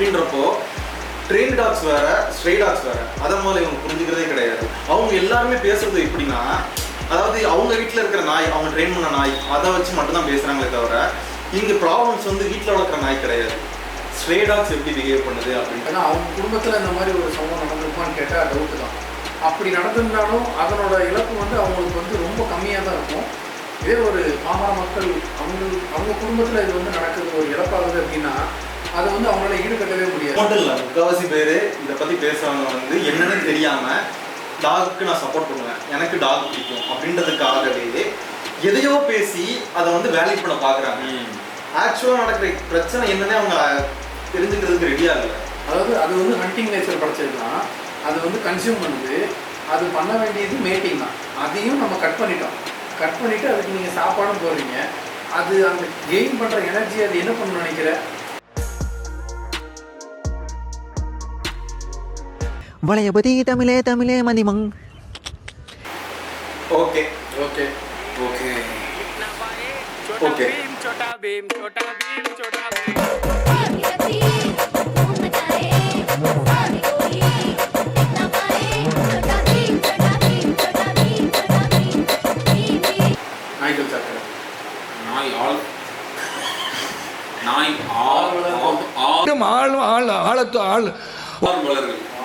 அப்படின்றப்போ train tax வேற, stray tax வேற. அதை முதல்ல இவங்க புரிஞ்சுக்கிறதே கிடையாது. அவங்க எல்லாருமே பேசுறது எப்படின்னா, அதாவது அவங்க வீட்டில் இருக்கிற நாய், அவங்க ட்ரெயின் பண்ண நாய், அதை வச்சு மட்டும்தான் பேசுறாங்களே தவிர இங்கே ப்ராப்ளம்ஸ் வந்து வீட்டில் வளர்க்குற நாய் கிடையாது. ஸ்ட்ரே டாக்ஸ் எப்படி பிஹேவ் பண்ணுது அப்படின்னு. அவங்க குடும்பத்தில் இந்த மாதிரி ஒரு சம்பவம் நடந்திருப்பான்னு கேட்டால் டவுட்டு தான். அப்படி நடந்திருந்தாலும் அதனோட இழப்பு வந்து அவங்களுக்கு வந்து ரொம்ப கம்மியாக தான் இருக்கும். இதே ஒரு பாமர மக்கள் அவங்க குடும்பத்தில் இது வந்து நடக்குது, ஒரு இழப்பாகுது அப்படின்னா அதை வந்து அவங்களால ஈடுகட்டவே முடியாது. மட்டும் இல்லை, முக்கால்வாசி பேர் இதை பற்றி பேசுகிறவங்க வந்து என்னன்னு தெரியாமல் டாகுக்கு நான் சப்போர்ட் பண்ணுவேன், எனக்கு டாக் பிடிக்கும் அப்படின்றதுக்காகவே எதையோ பேசி அதை வந்து வேலிட் பண்ண பார்க்குறாங்க. ஆக்சுவலாக நடக்கிற பிரச்சனை என்னன்னே அவங்க தெரிஞ்சுக்கிறதுக்கு ரெடியாக இல்லை. அதாவது அது வந்து ஹண்டிங் நேச்சர் படைச்சதுன்னா அது வந்து கன்சியூம் பண்ணுது. அது பண்ண வேண்டியது மேட்டிங் தான். அதையும் நம்ம கட் பண்ணிவிட்டு அதுக்கு நீங்கள் சாப்பாடும் போடுறீங்க. அது அந்த கெயின் பண்ணுற எனர்ஜி அது என்ன பண்ணணும்னு நினைக்கிறேன். வளையபதி தமிழே தமிழே மதிமங். ஓகே ஓகே ஓகே ஓகே நாய்கள் சாப்பிட்ற நாய் ஆள் நாய் ஆர்வலர்கள்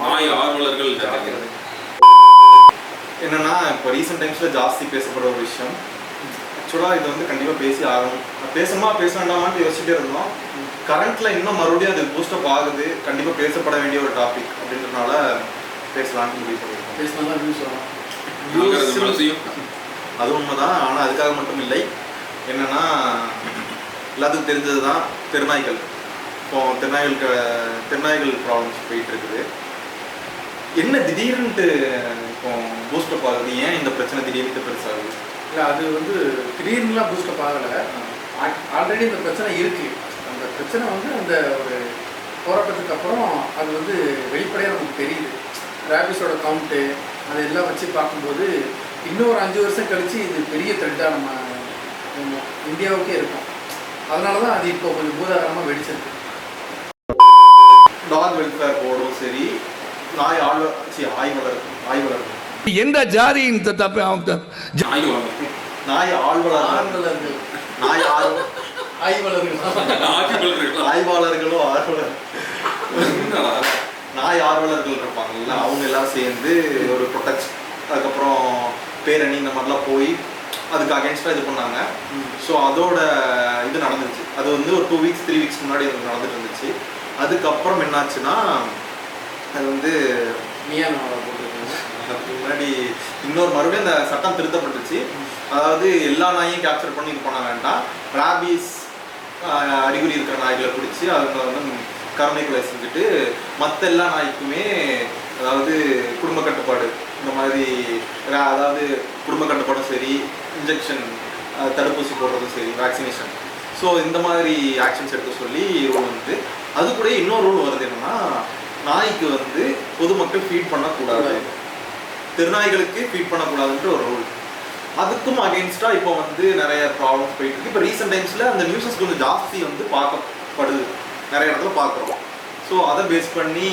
நாய் ஆர்வலர்கள் என்னன்னா, இப்போ ரீசெண்ட் டைம்ஸில் ஜாஸ்தி பேசப்படுற ஒரு விஷயம். ஆக்சுவலாக இது வந்து கண்டிப்பாக பேசி ஆகணும். பேச வேண்டாமான்னு யோசிச்சுட்டே இருந்தோம். கரண்ட்டில் இன்னும் மறுபடியும் அது பூஸ்டப் ஆகுது. கண்டிப்பாக பேசப்பட வேண்டிய ஒரு டாபிக் அப்படின்றதுனால பேசலான்னு முடிவு பண்ணியிருக்கோம். பேசினா நியூஸ் அது உண்மைதான். ஆனால் அதுக்காக மட்டும் இல்லை. என்னென்னா, எல்லாத்துக்கும் தெரிஞ்சது தான் தெருநாய்கள். இப்போ தெருநாய்கள் ப்ராப்ளம்ஸ் போயிட்டு இருக்குது. என்ன திடீர்னுட்டு இப்போ பூஸ்டப் ஆகுது? ஏன் இந்த பிரச்சனை திடீர்னு பெருசாகுது? இல்லை, அது வந்து திடீர்னுலாம் பூஸ்டப் ஆகலை. ஆல்ரெடி இந்த பிரச்சனை இருக்குது. அந்த பிரச்சனை வந்து அந்த ஒரு போராட்டத்துக்கு அப்புறம் அது வந்து வெளிப்படையாக நமக்கு தெரியுது. ரேபிஸோட கவுண்ட்டு அது எல்லாம் வச்சு பார்க்கும்போது இன்னொரு 5 வருஷம் கழித்து இது பெரிய த்ரெட்டாக நம்ம இந்தியாவுக்கே இருக்கும். அதனால தான் அது இப்போ கொஞ்சம் பூதாகரமாக வெடிச்சிருக்கு. டாக் வெல்ஃபேர் போர்டும் சரி, நாய் ஆய்வாளர்கள் எந்த ஜாதியின் நாய் ஆர்வலர்கள் இருப்பாங்கல்ல, அவங்க எல்லாம் சேர்ந்து ஒரு ப்ரொடெக்ட், அதுக்கப்புறம் பேரணி இந்த மாதிரிலாம் போய் அதுக்கு அகேன்ஸ்டாக இது பண்ணாங்க. ஸோ அதோட இது நடந்துச்சு. அது வந்து ஒரு 2 வீக்ஸ் 3 வீக்ஸ் முன்னாடி அது நடந்துட்டு இருந்துச்சு. அதுக்கப்புறம் என்னாச்சுன்னா, அது வந்து முன்னாடி இன்னொரு மறுபடியும் அந்த சட்டம் திருத்தப்பட்டுச்சு. அதாவது எல்லா நாயையும் கேப்சர் பண்ணி இது பண்ண வேண்டாம், ராபிஸ் அறிகுறி இருக்கிற நாய்களை பிடிச்சி அவங்க வந்து கருணை கொலை செஞ்சுட்டு மற்ற எல்லா நாய்க்குமே அதாவது குடும்ப கட்டுப்பாடு இந்த மாதிரி, அதாவது குடும்ப கட்டுப்பாடும் சரி, இன்ஜெக்ஷன் தடுப்பூசி போடுறதும் சரி, வேக்சினேஷன், ஸோ இந்த மாதிரி ஆக்ஷன்ஸ் எடுக்க சொல்லி ரூல் வந்து. அது கூட இன்னொரு ரூல் வருது. என்னன்னா, நாய்க்கு வந்து பொதுமக்கள் ஃபீட் பண்ணக்கூடாது, திருநாய்களுக்கு ஃபீட் பண்ணக்கூடாதுன்ற ஒரு ரூல். அதுக்கும் அகெயின்ஸ்டாக இப்போ வந்து நிறைய ப்ராப்ளம்ஸ் போயிட்டு இருக்கு. இப்போ ரீசெண்ட் டைம்ஸில் அந்த நியூஸஸ் கொஞ்சம் ஜாஸ்தி வந்து பார்க்கப்படுது, நிறைய இடத்துல பார்க்குறோம். ஸோ அதை பேஸ் பண்ணி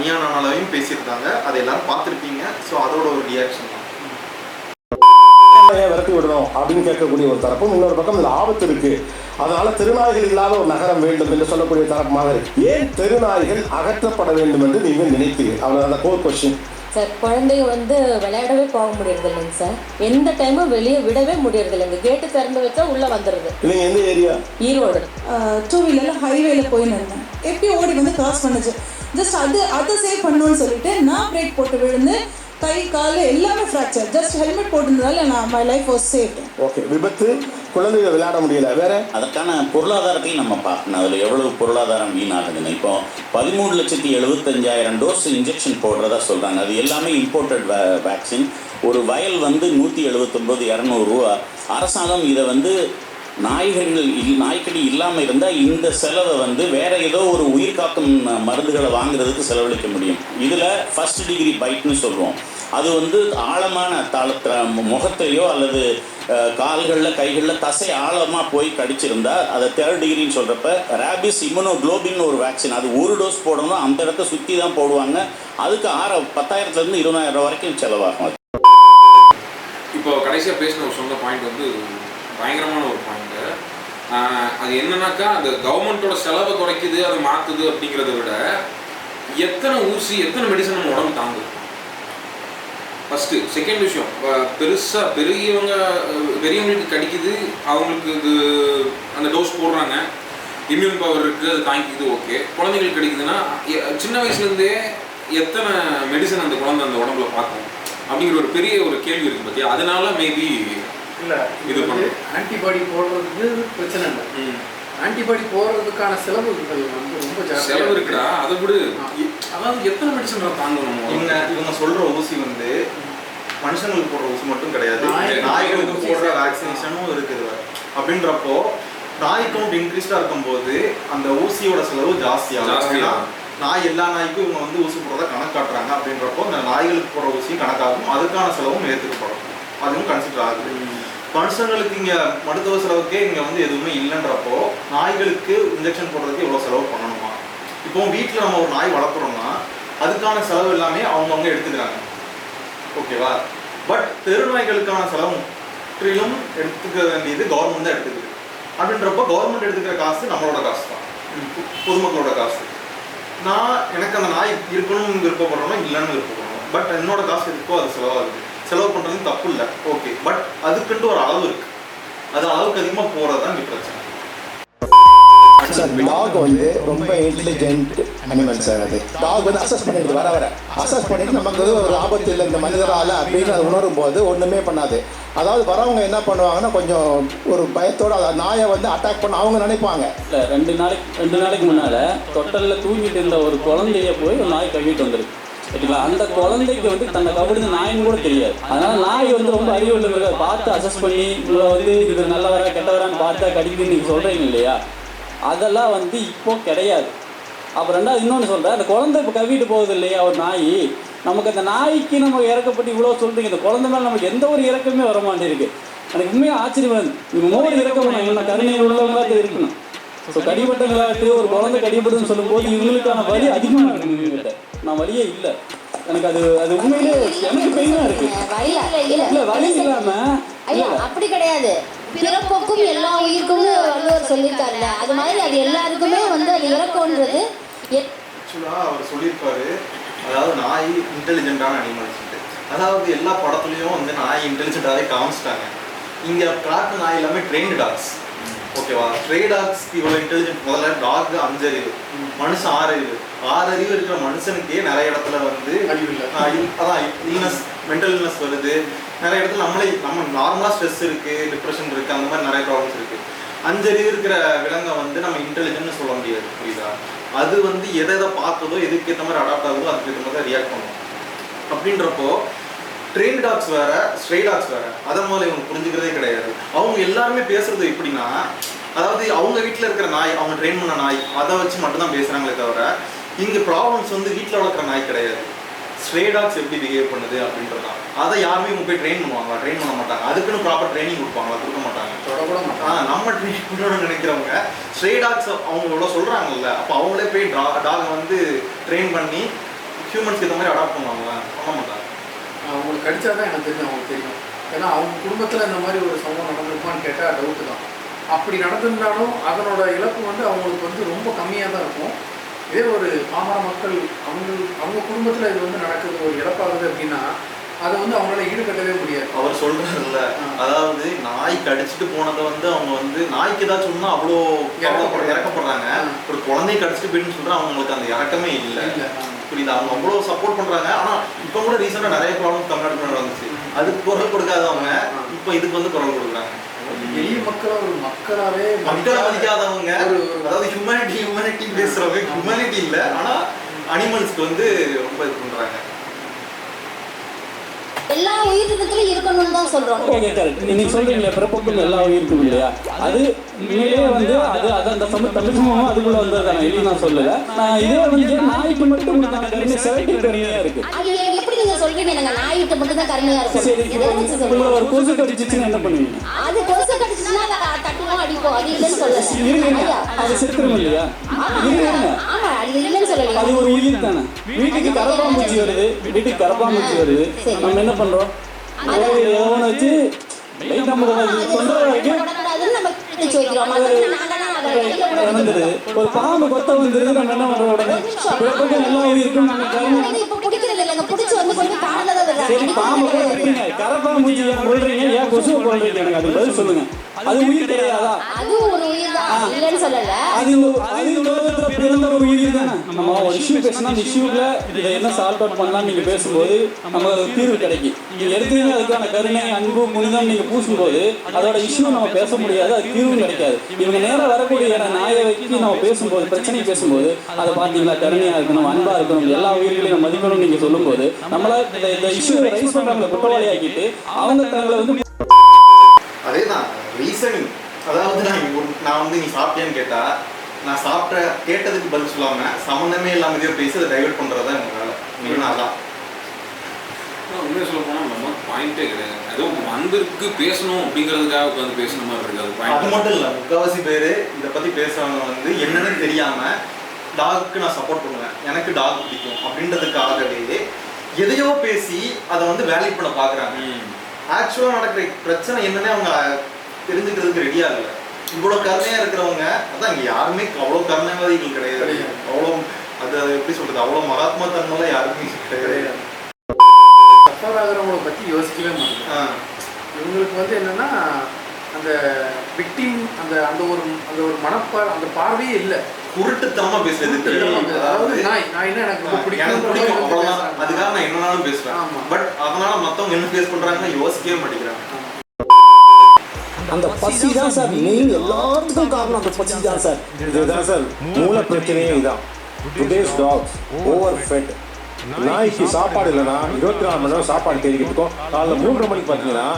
நியானாலையும் பேசியிருந்தாங்க, அதை எல்லாரும் பார்த்துருப்பீங்க. ஸோ அதோட ஒரு ரியாக்ஷன் தான். விரட்டி விடணும் அப்படின்னு கேட்கக்கூடிய ஒரு தரப்பும், இன்னொரு பக்கம் இந்த ஆபத்து இருக்கு, அதனால தெருநாய்கள் இல்லாத ஒரு நகரம் வேண்டும் என்று சொல்லக்கூடிய தரப்புமாக இருக்கு. ஏன் தெருநாய்கள் அகற்றப்பட வேண்டும் என்று நீங்கள் நினைக்கிறீர்கள்? அவ்வளவு அந்த கோர் கொஸ்டின் சார். குழந்தைங்க வந்து விளையாடவே போக முடியறது இல்லைங்க சார். எந்த டைமும் வெளியே விடவே முடியறது இல்லைங்க. கேட்டு திறந்து வச்சா உள்ள வந்துடுது. நீங்க எந்த ஏரியா? ஈரோடு. 2 வீலர்ல ஹைவேல போயின்னு இருந்தேன். எப்பயும் ஓடி வந்து கிராஸ் பண்ணுச்சு. ஜஸ்ட் அதை சேவ் பண்ணணும்னு சொல்லிட்டு நான் பிரேக் போட்டு விழுந்து கை கால் எல்லாமே ஃப்ராக்சர். ஜஸ்ட் ஹெல்மெட் போட்டிருந்ததால நான் my life was safe. Okay, விபத்து, குழந்தைகள் விளையாட முடியல, வேற அதற்கான பொருளாதாரத்தையும் நம்ம பார்க்கணும். அதில் எவ்வளவு பொருளாதாரம் வீணாகுதுன்னு. இப்போ 13,75,000 டோஸ் இன்ஜெக்ஷன் போடுறதா சொல்கிறாங்க. அது எல்லாமே இம்போர்ட்டட் வேக்சின். ஒரு வயல் வந்து 179,200 ரூபா. அரசாங்கம் இதை வந்து நாய்க்கடி இல்லாமல் இருந்தால் இந்த செலவை வந்து வேற ஏதோ ஒரு உயிர் காக்கும் மருந்துகளை வாங்குறதுக்கு செலவழிக்க முடியும். இதில் ஃபர்ஸ்ட் டிகிரி பைட்னு சொல்லுவோம். அது வந்து ஆழமான முகத்தையோ அல்லது கால்களில் கைகளில் தசை ஆழமாக போய் கடிச்சிருந்தா அதை 3rd டிகிரின்னு சொல்கிறப்ப ரேபிஸ் இம்யூனோகுளோபின் ஒரு வேக்சின், அது ஒரு டோஸ் போடணும், அந்த இடத்த சுற்றி தான் போடுவாங்க. அதுக்கு 10,000 20,000 வரைக்கும் செலவாகும். இப்போ கடைசியாக பேசின ஒரு சொன்ன பாயிண்ட் வந்து பயங்கரமான ஒரு பாயிண்ட்டு. அது என்னன்னாக்கா அந்த கவர்மெண்ட்டோட செலவை குறைக்குது, அதை மாற்றுது அப்படிங்கிறத விட எத்தனை ஊசி எத்தனை மெடிசன் நம்ம உடம்பு தாங்குது ஃபஸ்ட்டு. செகண்ட் விஷயம், பெருசாக பெரியவங்களுக்கு கடிக்குது, அவங்களுக்கு இது அந்த டோஸ் போடுறாங்க, இம்யூன் பவர் இருக்குது, அது தாங்கிக்குது, ஓகே. குழந்தைங்களுக்கு கிடைக்குதுன்னா சின்ன வயசுலேருந்தே எத்தனை மெடிசன் அந்த குழந்தை அந்த உடம்புல பார்க்கும் அப்படிங்கிற ஒரு பெரிய ஒரு கேள்வி இருக்குது பார்த்தியா. அதனால மேபி இல்லை இது வந்து ஆன்டிபாடி போடுறதுக்கு பிரச்சனை இல்லை. ஆன்டிபாடி போடுறதுக்கான செலவுகள் வந்து ரொம்ப ஜாஸ்தி செலவு இருக்குடா, அதை விடு. அதாவது எத்தனை மெடிசன் தாங்கணும்? இவங்க சொல்கிற ஊசி வந்து மனுஷங்களுக்கு போடுற ஊசி மட்டும் கிடையாது, நாய்களுக்கு போடுற வேக்சினேஷனும் இருக்குது. அப்படின்றப்போ நாய் கவுண்ட் இன்க்ரீஸ்டாக இருக்கும்போது அந்த ஊசியோட செலவு ஜாஸ்தியாகும். நாய் எல்லா நாய்க்கும் இவங்க வந்து ஊசி போடுறத கணக்காட்டுறாங்க. அப்படின்றப்போ அந்த நாய்களுக்கு போடுற ஊசியும் கணக்காகும், அதுக்கான செலவும் ஏற்றுக்கப்படும், அதுவும் கன்சிடர் ஆகுது. மனுஷங்களுக்கு இங்கே மருத்துவ செலவுக்கே இங்கே வந்து எதுவுமே இல்லைன்றப்போ நாய்களுக்கு இன்ஜெக்ஷன் போடுறதுக்கு எவ்வளோ செலவு பண்ணணுமா? இப்போ வீட்டில் நம்ம ஒரு நாய் வளர்க்குறோம்னா அதுக்கான செலவு எல்லாமே அவங்கவுங்க எடுத்துக்கிறாங்க, ஓகேவா? பட் தெருநாய்களுக்கான செலவு முற்றிலும் எடுத்துக்க வேண்டியது கவர்மெண்ட் தான் எடுத்துக்குது. அப்படின்றப்போ கவர்மெண்ட் எடுத்துக்கிற காசு நம்மளோட காசு தான், பொதுமக்களோட காசு. எனக்கு அந்த நாய் இருக்கணும்னு விருப்பப்படுறோம்னா இல்லைன்னு விருப்பப்படுறோம், பட் என்னோட காசு இருக்கோ அது செலவாகுது. செலவு பண்ணுறது தப்பு இல்லை, ஓகே. பட் அதுக்குன்ட்டு ஒரு அளவு இருக்குது, அது அளவுக்கு அதிகமாக போகிறது தான் இங்கே பிரச்சனை. சார் டாக் வந்து ரொம்ப இன்டெலிஜென்ட் அனிமல் சார். அது டாக் வந்து அசஸ் பண்ணிட்டு வர அசஸ் பண்ணிட்டு நமக்கு ஒரு ஆபத்து இல்லை இந்த மனிதரால் அப்படின்னு அது உணரும் போது ஒன்றுமே பண்ணாது. அதாவது வரவங்க என்ன பண்ணுவாங்கன்னா கொஞ்சம் ஒரு பயத்தோடு அதை நாயை வந்து அட்டாக் பண்ண அவங்க நினைப்பாங்க. இல்லை 2 நாளைக்கு முன்னால் தொட்டலில் தூங்கிட்டு இருந்த ஒரு குழந்தைய போய் ஒரு நாய் கவிட்டு வந்துருக்கு. சரிங்களா? அந்த குழந்தைக்கு வந்து தன்னை கவிடுது நாயின்னு கூட தெரியாது. அதனால் நாய் வந்து ரொம்ப அறிவுள்ள பார்த்து அசஸ் பண்ணி இவ்வளோ வந்து இது நல்லவரா கெட்டவரான்னு பார்த்தா கடிக்குதுன்னு நீங்கள் சொல்கிறீங்க இல்லையா? அதெல்லாம் வந்து இப்போ கிடையாது. அப்புறம் ரெண்டாவது இன்னொன்று சொல்கிறேன், அந்த குழந்தை இப்போ கவிட்டு போகுது இல்லையா ஒரு நாய், நமக்கு அந்த நாய்க்கு நம்ம இறக்கப்பட்டு இவ்வளோ சொல்கிறீங்க, இந்த குழந்தை மேலே நமக்கு எந்த ஒரு இறக்கமே வர மாட்டேருக்கு. எனக்கு உண்மையாக ஆச்சரியமாக இருக்குது. நீங்கள் மோடி இறக்கணும், என்ன கருணை உள்ளவங்களாக இருக்கணும். ஸோ கடிப்பட்டங்களாட்டு ஒரு குழந்தை கடிப்படுதுன்னு சொல்லும்போது இவங்களுக்கான வலி அதிகமாக இருக்குது. இவங்ககிட்ட நான் வலியே இல்லை, எனக்கு அது உண்மையிலே எனக்கு பெயினாக இருக்குது. இல்லை வலி இல்லாமல் ஐயா அப்படி கிடையாது, பிறப்புக்கும் எல்லா உயிருக்கும் வள்ளுவர் சொல்லியிருக்காருல்ல, அது மாதிரி அது எல்லாருக்குமே வந்து அது இறக்கம்ன்றது ஆக்சுவலாக அவர் சொல்லியிருப்பாரு. அதாவது நாய் இன்டெலிஜென்ட்டான அனிமல்ஸ், அதாவது எல்லா படத்துலையும் வந்து நாய் இன்டெலிஜென்ட்டாகவே காமிச்சிட்டாங்க. இங்கே காட்டு நாய் எல்லாமே ட்ரெயின்டு டாக்ஸ், ஓகேவா? ட்ரே டாக்ஸ்க்கு இவ்வளோ இன்டெலிஜென்ட். முதல்ல டாக் 5 அறிவு, மனுஷன் 6 அறிவு. 6 அறிவு இருக்கிற மனுஷனுக்கே நிறைய இடத்துல வந்து அதான் இல்னஸ், மென்டல் இல்னஸ் வருது. நிறைய இடத்துல நம்ம நார்மலாக ஸ்ட்ரெஸ் இருக்குது, டிப்ரெஷன் இருக்குது, அந்த மாதிரி நிறைய ப்ராப்ளம்ஸ் இருக்குது. 5 அறிவு இருக்கிற விலங்கை வந்து நம்ம இன்டெலிஜென்ட்னு சொல்ல முடியாது, புரியுதா? அது வந்து எதை பார்க்குதோ எதுக்கு ஏற்ற மாதிரி அடாப்ட் ஆகுதோ அதுக்கு ஏற்ற மாதிரி தான் ரியாக்ட் பண்ணும். அப்படின்றப்போ ட்ரெயின் டாக்ஸ் வேற, ஸ்ட்ரே டாக்ஸ் வேற. அதை முதல்ல இவங்க புரிஞ்சுக்கிறதே கிடையாது. அவங்க எல்லாருமே பேசுறது எப்படின்னா, அதாவது அவங்க வீட்டில் இருக்கிற நாய், அவங்க ட்ரெயின் பண்ண நாய், அதை வச்சு மட்டும்தான் பேசுகிறாங்களே தவிர இங்கே ப்ராப்ளம்ஸ் வந்து வீட்டில் வளர்க்குற நாய் கிடையாது. ஸ்ட்ரே டாக்ஸ் எப்படி பிஹேவ் பண்ணுது அப்படின்றதான். அதை யாருமே இவங்க போய் ட்ரெயின் பண்ணுவாங்களா? ட்ரெயின் பண்ண மாட்டாங்க. அதுக்குன்னு ப்ராப்பர் ட்ரைனிங் கொடுப்பாங்களா? கொடுக்க மாட்டாங்க. நம்ம ட்ரெயின் பண்ணணும்னு நினைக்கிறவங்க ஸ்ட்ரே டாக்ஸ் அவங்க இவ்வளோ சொல்கிறாங்கல்ல, அப்போ அவங்களே போய் டாகை வந்து ட்ரெயின் பண்ணி ஹியூமன்ஸ்க்கு ஏற்ற மாதிரி அடாப்ட் பண்ணுவாங்களா? பண்ண மாட்டாங்க. அவங்களுக்கு கடிச்சா தான் எனக்கு தெரியும், அவங்களுக்கு தெரியும். ஏன்னா அவங்க குடும்பத்தில் இந்த மாதிரி ஒரு சம்பவம் நடந்திருப்பான்னு கேட்டால் டவுட்டு தான். அப்படி நடந்திருந்தாலும் அதனோட இழப்பு வந்து அவங்களுக்கு வந்து ரொம்ப கம்மியாக தான் இருக்கும். இதே ஒரு பாமர மக்கள் அவங்க குடும்பத்தில் இது வந்து நடக்குது, ஒரு இழப்பாகுது அப்படின்னா அதை வந்து அவங்களால ஈடுகட்டவே முடியாது. அவர் சொல்றாருல்ல, அதாவது நாய் கடிச்சிட்டு போனதை வந்து அவங்க வந்து நாய்க்கு ஏதாச்சும் சொன்னா அவ்வளோ இறக்கப்படுறாங்க. ஒரு குழந்தைய கடிச்சிட்டு போயிட்டுன்னு சொல்றாங்க, அவங்களுக்கு அந்த இறக்கமே இல்லை, புரியுது? அவங்க அவ்வளோ சப்போர்ட் பண்றாங்க. ஆனா இப்போ கூட ரீசெண்டாக நிறைய ப்ராப்ளம் தமிழ்நாடு வந்துச்சு. அதுக்கு குரல் கொடுக்காதவங்க இப்போ இதுக்கு வந்து குரல் கொடுக்குறாங்க. எளிய மக்கள் ஒரு மக்களாவே மக்களை மதிக்காதவங்க, அதாவது ஹியூமனிட்டி பேசுறவங்க, ஹியூமனிட்டி இல்லை ஆனா அனிமல்ஸ்க்கு வந்து ரொம்ப இது பண்றாங்க. எல்லா உயிரினத்திலும் இருக்கணும்னு தான் சொல்றோம். Okay correct. நீங்க சொல்றீங்களா பிறப்புக்கும் எல்லா உயிருக்கும் இல்லையா? அது உண்மையிலேயே வந்து அது அந்த தமிழ் சமூகம் அதுக்குள்ள வந்ததுதானே, இல்லைன்னு நான் சொல்லல. நான் இதே வந்து நாய்க்கு மட்டும் செலக்டிவ் பெருமையா இருக்கு. அது எப்படி நீங்க சொல்றீங்க நாங்க நாய்கிட்ட மட்டும் தான் கருணையா சரி, இருக்கும். இப்போ ஒரு கொசு கடிச்சிச்சுன்னா என்ன பண்ணுவீங்க? அது கொசு கடிச்சுன்னா தட்டுவோம் அடிப்போம், அது இல்லைன்னு சொல்லல. இருங்க, அது செத்துரும் இல்லையா? இருங்க, ஆமா, அது இல்லைன்னு சொல்லல. அது ஒரு உயிர் தானே. வீட்டுக்கு கரப்பாம்பூச்சி வருது, வீட்டுக்கு கரப்பாம்பூச்சி வருது, நம்ம என்ன பண்றோம்? ஏதோ ஒன்று வச்சு லைட் நம்ம தொந்தரவு வரைக்கும் வந்துடுது. ஒரு பாம்பு கொத்த வந்துருது, நம்ம என்ன பண்றோம்? உடனே எல்லா உயிருக்கும் சரி, பாம்பு கொள்றீங்க, கரப்பாம்பூச்சி ஏன் கொள்றீங்க, ஏன் கொசுவை கொள்றீங்க? எனக்கு அது பதில் சொல்லுங்க. அது உயிர் கிடையாதா? அது ஒரு உயிர் தான், இல்லைன்னு சொல்லல. அது உலகத்துல பிறந்த ஒரு உயிர் தானே. நம்ம ஒரு இஷ்யூ பேசினா அந்த இஷ்யூல இதை என்ன சால்வ் அவுட் பண்ணலாம் நீங்க பேசும்போது நமக்கு ஒரு தீர்வு கிடைக்கும். நீங்க எடுத்தீங்க அதுக்கான கருணை, அன்பு, புனிதம் நீங்க பூசும்போது அதோட இஷ்யூ நம்ம பேச முடியாது, அது தீர்வும் கிடைக்காது. இவங்க நேரம் வரக்கூடிய நாயை வச்சு நம்ம பேசும்போது, பிரச்சனை பேசும்போது அதை பார்த்தீங்களா, கருணையா இருக்கணும், அன்பா இருக்கணும், எல்லா உயிர்களையும் மதிக்கணும் நீங்க சொல்லும்போது நம்மள இந்த இஷ்யூ ரைஸ் பண்றவங்களை குற்றவாளியாக்கிட்டு அவங்க தங்களை வந்து அதேதான் ரீசனிங். அதாவது நான் வந்து நீ சாப்பிட்டேன்னு கேட்டா நான் கேட்டதுக்கு பதில் சொல்லாம சம்மந்தமே இல்லாம இதே பேசி அதை டைவர்ட் பண்றதா எனக்கு வேலை. மெயினாக தான் உண்மையை சொல்ல போனால் நம்ம பாயிண்டே கிடையாது. அதுவும் வந்திருக்கு பேசணும் அப்படிங்கிறதுக்காக உட்காந்து பேசணும் மாதிரி இருக்காது. அது மட்டும் இல்லை, முக்கால்வாசி பேர் இதை பற்றி பேசுறவங்க வந்து என்னன்னு தெரியாம டாகுக்கு நான் சப்போர்ட் பண்ணுவேன், எனக்கு டாக் பிடிக்கும் அப்படின்றதுக்காகவே எதையோ பேசி அதை வந்து வேலிட் பண்ண பார்க்குறாங்க. ஆக்சுவலாக நடக்கிற பிரச்சனை என்னன்னே அவங்க தெரிஞ்சுக்கிறதுக்கு ரெடியா இல்லை. இவ்வளோ கருணையாக இருக்கிறவங்க அதான் இங்கே யாருமே அவ்வளோ கருணைவாதிகள் கிடையாது. அவ்வளோ அது எப்படி சொல்றது, அவ்வளோ மகாத்மா தன்மைலாம் யாருமே கிடையாது. சஃபர் ஆகிறவங்களை பற்றி யோசிக்கவே மாட்டேன். இவங்களுக்கு வந்து என்னன்னா அந்த விக்டிம் அந்த அந்த ஒரு அந்த பார்வையே இல்லை. குருட்டுத்தனமா பேசுறது. அதாவது நான் என்ன எனக்கு ரொம்ப பிடிக்கும் அவ்வளோதான், அதுக்காக நான் என்னன்னாலும் பேசுவேன். பட் அதனால மற்றவங்க என்ன ஃபேஸ் பண்றாங்கன்னு யோசிக்கவே மாட்டேங்கிறாங்க. அந்த பசி தான் சார் மெயின், எல்லாத்துக்கும் காரணம் அந்த பசி தான் சார். இதுதான் சார் மூல பிரச்சனையே இதுதான். Today's dogs overfed. நாய்க்கு சாப்பாடு இல்லைன்னா 24 மணி நேரம் சாப்பாடு தேடிக்கிட்டு இருக்கோம். காலைல 3:30 மணிக்கு பார்த்தீங்கன்னா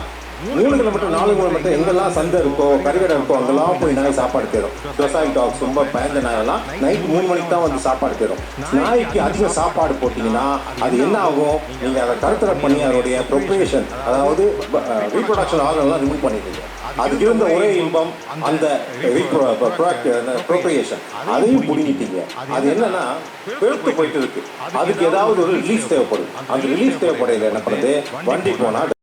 3 கிலோமீட்டர் 4 கிலோமீட்டர் எங்கெல்லாம் சந்தை இருக்கோ, கறிகடை இருக்கோ, அங்கெல்லாம் போய் நாய் சாப்பாடு தேடும். விவசாய டாக்ஸ் ரொம்ப பயந்த நாயெல்லாம் நைட் 3 மணிக்கு தான் வந்து சாப்பாடு தேடும். நாய்க்கு அதிக சாப்பாடு போட்டிங்கன்னா அது என்ன ஆகும்? நீங்கள் அதை கருத்தரை பண்ணி அதனுடைய ப்ரொப்ரேஷன், அதாவது ரீப்ரொடக்ஷன் ஆர்கன்லாம் ரிமூவ் பண்ணிட்டீங்க. அதுக்கு இருந்த ஒரே இன்பம் அந்த ப்ரொப்ரேஷன், அதையும் பிடிங்கிட்டீங்க. அது என்னன்னா பெருத்து போயிட்டு இருக்கு. அதுக்கு ஏதாவது ஒரு ரிலீஃப் தேவைப்படும். அந்த ரிலீஃப் தேவைப்படையில என்ன பண்ணுறது, வண்டி போனால்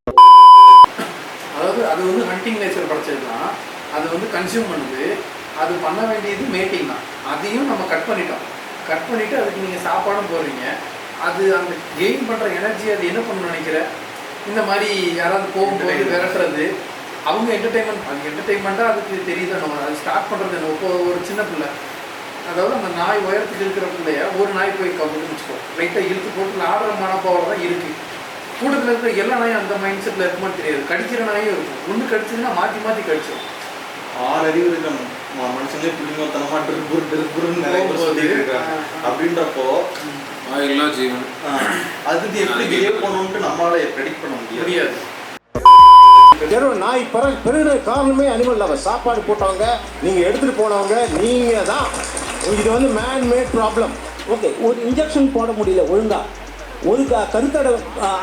அதாவது அது வந்து ஹண்டிங் நேச்சர் படைச்சது தான். அது வந்து கன்சியூம் பண்ணுது. அது பண்ண வேண்டியது மேட்டிங் தான். அதையும் நம்ம கட் பண்ணிவிட்டு அதுக்கு நீங்கள் சாப்பாடும் போடுறீங்க. அது அந்த கெயின் பண்ணுற எனர்ஜி அது என்ன பண்ணணும்னு நினைக்கிற, இந்த மாதிரி யாராவது போகும்போது விரட்டுறது, அவங்க என்டர்டெயின்மெண்ட்டாக அதுக்கு தெரியுது. நம்ம அது ஸ்டார்ட் பண்ணுறது என்ன, இப்போ ஒரு சின்ன பிள்ளை, அதாவது அந்த நாய் உயரத்துக்கு இருக்கிற பிள்ளைய ஒரு நாய் போய் கவுன்னு வச்சுக்கோ, லைட்டாக இழுத்து போட்டு ஆடுற மனப்பாவோட தான் இருக்குது. கூட்டத்தில் இருக்கிற எல்லா நாயும் அந்த மைண்ட் செட்டில் இருக்குமான்னு தெரியாது. கடிக்கிற நாயும் இருக்கும். ஒன்று கடிச்சதுன்னா மாற்றி கடிச்சிடும். 6 அறிவு இருக்க மனுஷங்களே புள்ளிங்கத்தனமா அப்படின்றப்போ எல்லா ஜீவன் அதுக்கு எப்படி பிஹேவ் பண்ணணும்னு நம்மளால ப்ரெடிக்ட் பண்ண முடியாது. நாய் பெருகிற காரணமே அனிமல் லவர். சாப்பாடு போட்டவங்க, நீங்கள் எடுத்துகிட்டு போனவங்க நீங்கள் தான். இது வந்து மேன் மேட் ப்ராப்ளம். ஓகே, ஒரு இன்ஜெக்ஷன் போட முடியல ஒழுங்கா, ஒரு கருத்தடை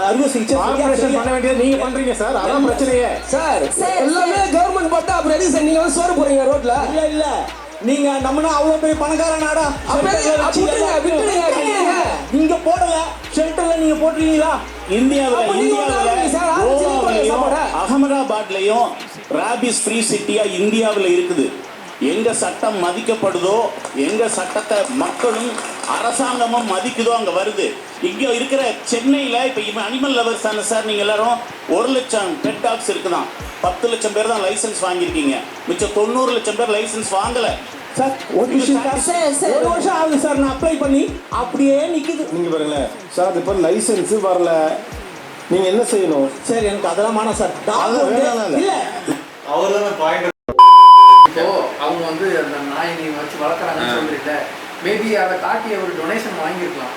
அறுவை சிகிச்சை பண்ண வேண்டியது நீங்க பண்றீங்க சார். அதான் பிரச்சனையே சார். எல்லாமே கவர்மெண்ட் பார்த்தா அப்புறம் எது சார் நீங்க வந்து சோறு போறீங்க ரோட்ல? இல்ல நீங்க நம்மனா அவ்வளவு பெரிய பணக்கார நாடா, நீங்க போடல ஷெல்டர்ல நீங்க போட்டுறீங்களா? அகமதாபாத்லயும் ராபிஸ் ஃப்ரீ சிட்டியா இந்தியாவில் இருக்குது. எங்க சட்டம் மதிக்கப்படுதோ, எங்க சட்டத்தை மக்களும் அரசாங்கமும் மதிக்குதோ அங்க வருது. இங்க இருக்கிற சென்னையில இப்ப அனிமல் லவர்ஸ் தானே சார் நீங்க எல்லாரும்? 1 லட்சம் பெட் டாக்ஸ் இருக்குதான். 10 லட்சம் பேர் தான் லைசன்ஸ் வாங்கியிருக்கீங்க. மிச்சம் 90 லட்சம் பேர் லைசன்ஸ் வாங்கல சார். ஒரு வருஷம் ஆகுது சார் நான் அப்ளை பண்ணி, அப்படியே நிக்குது. நீங்க பாருங்களேன் சார், இப்போ லைசன்ஸ் வரல, நீங்க என்ன செய்யணும் சார்? எனக்கு அதெல்லாம் வேணாம் சார். இல்ல அவர் தான் பாயிண்ட். இப்போ அவங்க வந்து அந்த நாயை நீ வச்சு வளர்க்குறாங்கன்னு சொல்றீங்க. மேபி அதை காட்டி அவர் டொனேஷன் வாங்கியிருக்கலாம்,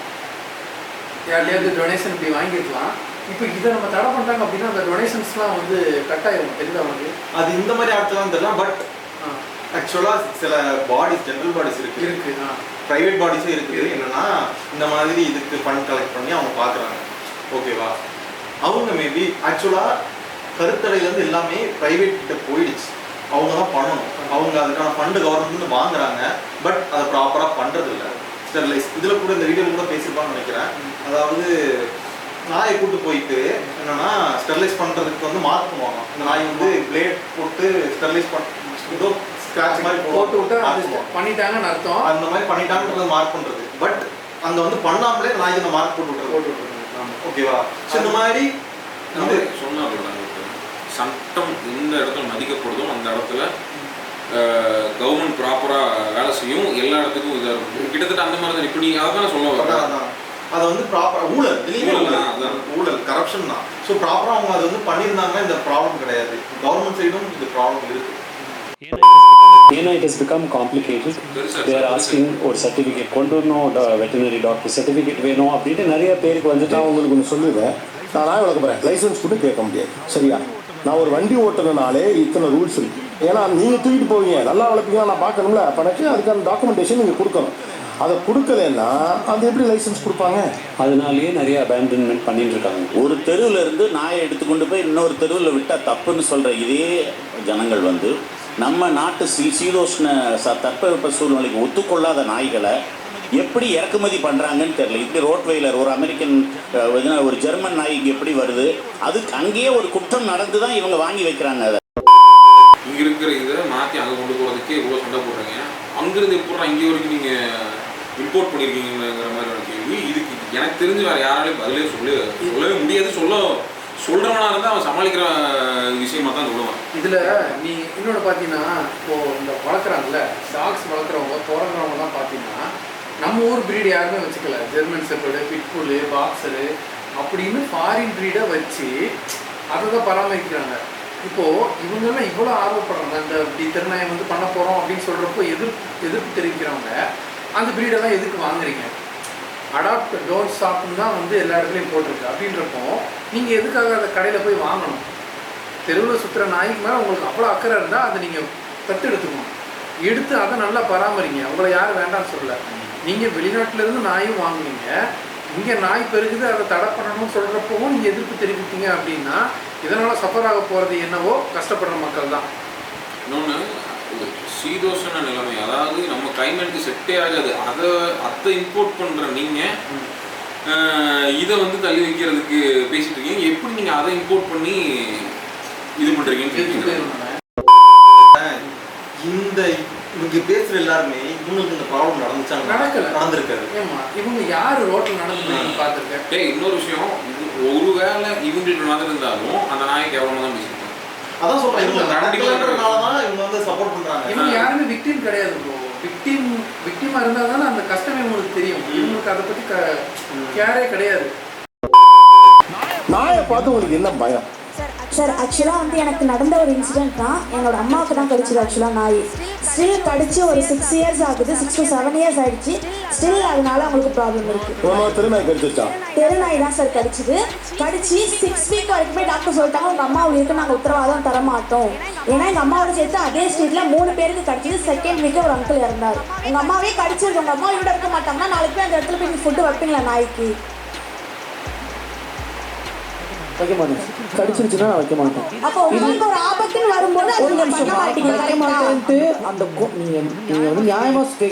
யார்ட்டையாவது டொனேஷன் இப்படி வாங்கியிருக்கலாம். இப்போ இதை நம்ம தடை பண்ணுறாங்க அப்படின்னா அந்த டொனேஷன்ஸ்லாம் வந்து கட் ஆகிடும். தெரியுது அவங்களுக்கு. அது இந்த மாதிரி ஆட்கள் தெரியல. பட் ஆக்சுவலாக சில பாடிஸ், ஜென்ரல் பாடிஸ் இருக்கு, ப்ரைவேட் பாடிஸே இருக்குது. என்னன்னா இந்த மாதிரி இதுக்கு ஃபண்ட் கலெக்ட் பண்ணி அவங்க பார்க்குறாங்க. ஓகேவா? அவங்க மேபி ஆக்சுவலாக கருத்தடையிலேருந்து எல்லாமே ப்ரைவேட் கிட்ட போயிடுச்சு. அவங்க தான் பண்ணணும். அவங்க அதுக்கான ஃபண்டு கவர்மெண்ட் வாங்குறாங்க, பட் அதை ப்ராப்பராக பண்ணுறது இல்லை. ஸ்டெர்லைஸ் இதில் கூட இந்த வீடியோவில் கூட பேசியிருப்பான்னு நினைக்கிறேன். அதாவது நாயை கூட்டு போயிட்டு என்னன்னா ஸ்டெர்லைஸ் பண்ணுறதுக்கு வந்து மார்க் பண்ணுவாங்க. இந்த நாய் வந்து பிளேட் போட்டு ஸ்டெர்லைஸ் ஏதோ ஸ்க்ராட்ச் மாதிரி போட்டு விட்டு பண்ணிட்டாங்கன்னு அர்த்தம். அந்த மாதிரி பண்ணிட்டாங்கன்றது மார்க் பண்ணுறது. பட் அங்கே வந்து பண்ணாமலே நாய்க்கு இந்த மார்க் போட்டு விட்டுறது. ஓகேவா? ஸோ இந்த மாதிரி இது சொன்னாங்க சட்டம் எந்த இடத்துல மதிக்கப்படுதோ அந்த இடத்துல கவர்மெண்ட் ப்ராப்பராக வேலை செய்யும். எல்லா இடத்துக்கும் இதாக இருக்கும். கிட்டத்தட்ட அந்த மாதிரி தான். இப்போ நீங்கள் அதை தானே சொல்ல வரேன். அதை வந்து ப்ராப்பராக ஊழல் கரப்ஷன் தான். ஸோ ப்ராப்பராக அவங்க அதை வந்து பண்ணியிருந்தாங்கன்னா இந்த ப்ராப்ளம் கிடையாது. கவர்மெண்ட் சைடும் இந்த ப்ராப்ளம் இருக்குது. ஏன்னா it has become complicated. They are asking ஒரு சர்டிஃபிகேட் கொண்டு வரணும், வெட்டினரி டாக்டர் சர்டிஃபிகேட் வேணும் அப்படின்ட்டு நிறைய பேருக்கு வந்துட்டு. நான் உங்களுக்கு ஒன்று சொல்லுவேன், நான் வளர்க்க போகிறேன், லைசன்ஸ் கூட கேட்க முடியாது. சரியா? நான் ஒரு வண்டி ஓட்டுறதுனாலே இத்தனை ரூல்ஸ் இருக்குது. ஏன்னா நீங்கள் தூக்கிட்டு போவீங்க, நல்லா வளர்ப்பீங்க, நான் பார்க்கணும்ல. அப்போனாச்சு அதுக்கான டாக்குமெண்டேஷன் நீங்கள் கொடுக்கணும். அதை கொடுக்கலன்னா அது எப்படி லைசன்ஸ் கொடுப்பாங்க? அதனாலேயே நிறைய அபேண்டன்மெண்ட் பண்ணிட்டு இருக்காங்க. ஒரு தெருவில் இருந்து நாயை எடுத்துக்கொண்டு போய் இன்னொரு தெருவில் விட்டால் தப்புன்னு சொல்கிற இதே ஜனங்கள் வந்து நம்ம நாட்டு சீதோஷ்ண தட்பவெப்ப சூழ்நிலைக்கு ஒத்துக்கொள்ளாத நாய்களை எப்படி இறக்குமதி பண்ணுறாங்கன்னு தெரியல. இப்படி ரோட்வெயிலர் ஒரு அமெரிக்கன் ஒரு ஜெர்மன் நாய்க்கு எப்படி வருது, அதுக்கு அங்கேயே ஒரு குற்றம் நடந்து தான் இவங்க வாங்கி வைக்கிறாங்க. அதை இங்கே இருக்கிற இதை மாற்றி அங்கே கொண்டு போகிறதுக்கே இவ்வளோ சண்டை போடுறீங்க. அங்கேருந்து எப்போ இங்கே வரைக்கும் நீங்கள் இம்போர்ட் பண்ணியிருக்கீங்கிற மாதிரி ஒரு கேள்வி. இதுக்கு எனக்கு தெரிஞ்சு வேறு யாராலையும் பதிலே சொல்லவே முடியாது. சொல்கிறவனா இருந்தால் அவன் சமாளிக்கிற விஷயமா தான் சொல்லுவான். இதில் நீ இன்னொன்று பார்த்தீங்கன்னா, இப்போது இந்த வளர்க்குறாங்கல்ல டாக்ஸ் வளர்க்குறவங்க பிறகுறவங்க தான் பார்த்தீங்கன்னா நம்ம ஊர் ப்ரீடு யாருமே வச்சுக்கல. ஜெர்மன் ஷெப்பர்டு, பிட்புல்லு, பாக்ஸரு அப்படின்னு ஃபாரின் ப்ரீடை வச்சு அதை தான் பராமரிக்கிறாங்க. இப்போது இவங்கெல்லாம் இவ்வளோ ஆர்வப்படுறாங்க. இந்த இப்படி திருநாயை வந்து பண்ண போகிறோம் அப்படின்னு சொல்கிறப்போ எதிர்ப்பு தெரிவிக்கிறவங்க அந்த ப்ரீடெல்லாம் எதுக்கு வாங்குறீங்க? அடாப்ட் டோன்ட் ஸ்டாப்னு தான் வந்து எல்லா இடத்துலையும் போட்டிருக்கு. அப்படின்றப்போ நீங்கள் எதுக்காக அதை கடையில் போய் வாங்கணும்? தெருவில் சுற்றுற நாய்க்கு மேலே உங்களுக்கு அவ்வளோ அக்கறை இருந்தால் அதை நீங்கள் தத்தெடுத்துக்கணும். எடுத்து அதை நல்லா பராமரிங்க. உங்களை யாரும் வேண்டாம்னு சொல்லலை. நீங்கள் வெளிநாட்டிலேருந்து நாயும் வாங்குவீங்க, இங்கே நாய் பெருகுது அதை தடை பண்ணணும்னு சொல்கிறப்பவும் நீங்கள் எதிர்ப்பு தெரிவிப்பீங்க. அப்படின்னா இதனால் சஃபர் ஆக போகிறது என்னவோ கஷ்டப்படுற மக்கள் தான். இன்னொன்று சீதோஷண நிலைமை, அதாவது நம்ம கிளைமேட்டுக்கு செட்டே ஆகாது. அதை இம்போர்ட் பண்ணுற நீங்கள் இதை வந்து தள்ளி வைக்கிறதுக்கு பேசிட்டு இருக்கீங்க. எப்படி நீங்கள் அதை இம்போர்ட் பண்ணி இது பண்ணுறீங்கன்னு இந்த இவங்க பேசுகிற எல்லாருமே இவங்களுக்கு இந்த ப்ராப்ளம் நடந்திருக்காரு. ஏமா இவங்க யார் ரோட்டில் நடந்து பார்த்துருக்கேன். இன்னொரு விஷயம், ஒருவேளை இவங்களுக்கு நடந்திருந்தாலும் அந்த நாய்க்கு எவ்வளோ தான் பேசியிருக்காங்க. அதான் சொல்றேன், இவங்க நடக்கிறதுனால தான் இவங்க வந்து சப்போர்ட் பண்றாங்க. இவங்க யாருமே விக்டிம் கிடையாது. விக்டிமா இருந்தால் தானே அந்த கஷ்டமே உங்களுக்கு தெரியும். இவங்களுக்கு அதை பற்றி கேரே கிடையாது. நாயை பார்த்து உங்களுக்கு என்ன பயம்? சார் ஆக்சுவலாக வந்து எனக்கு நடந்த ஒரு இன்சிடென்ட் தான். என்னோட அம்மாவுக்கு தான் கடிச்சது ஆக்சுவலாக நாய். ஸ்டில் கடிச்சு ஒரு 6 years ஆகுது, 6 to 7 years ஆயிடுச்சு. ஸ்டில் அதனால அவங்களுக்கு ப்ராப்ளம் இருக்குது. தெருநாய் தான் சார் கடிச்சு 6 week வரைக்குமே டாக்டர் சொல்லிட்டாங்க உங்கள் அம்மா இருக்கு, நாங்கள் உத்தரவாதம் தர மாட்டோம். ஏன்னா எங்கள் அம்மாவோட சேர்த்து அதே ஸ்ட்ரீட்டில் 3 பேருக்கு கடிச்சது. செகண்ட் வீக்கு ஒரு அங்கிள் இறந்தார். உங்கள் அம்மாவே கடிச்சிருக்கு, உங்கள் அம்மா இவ்வளோ இருக்க மாட்டாங்கன்னா நாளைக்கு போய் அந்த இடத்துல போய் ஃபுட்டு வைப்பீங்களா நாய்க்கு? வைக்க மாட்டேன். கடிச்சிருச்சுன்னா நான் வைக்க மாட்டேன். அப்போ உங்களுக்கு ஒரு ஆபத்துன்னு வரும்போது அது வைக்க மாட்டேன்ட்டு அந்த நீங்கள் வந்து நியாயமாக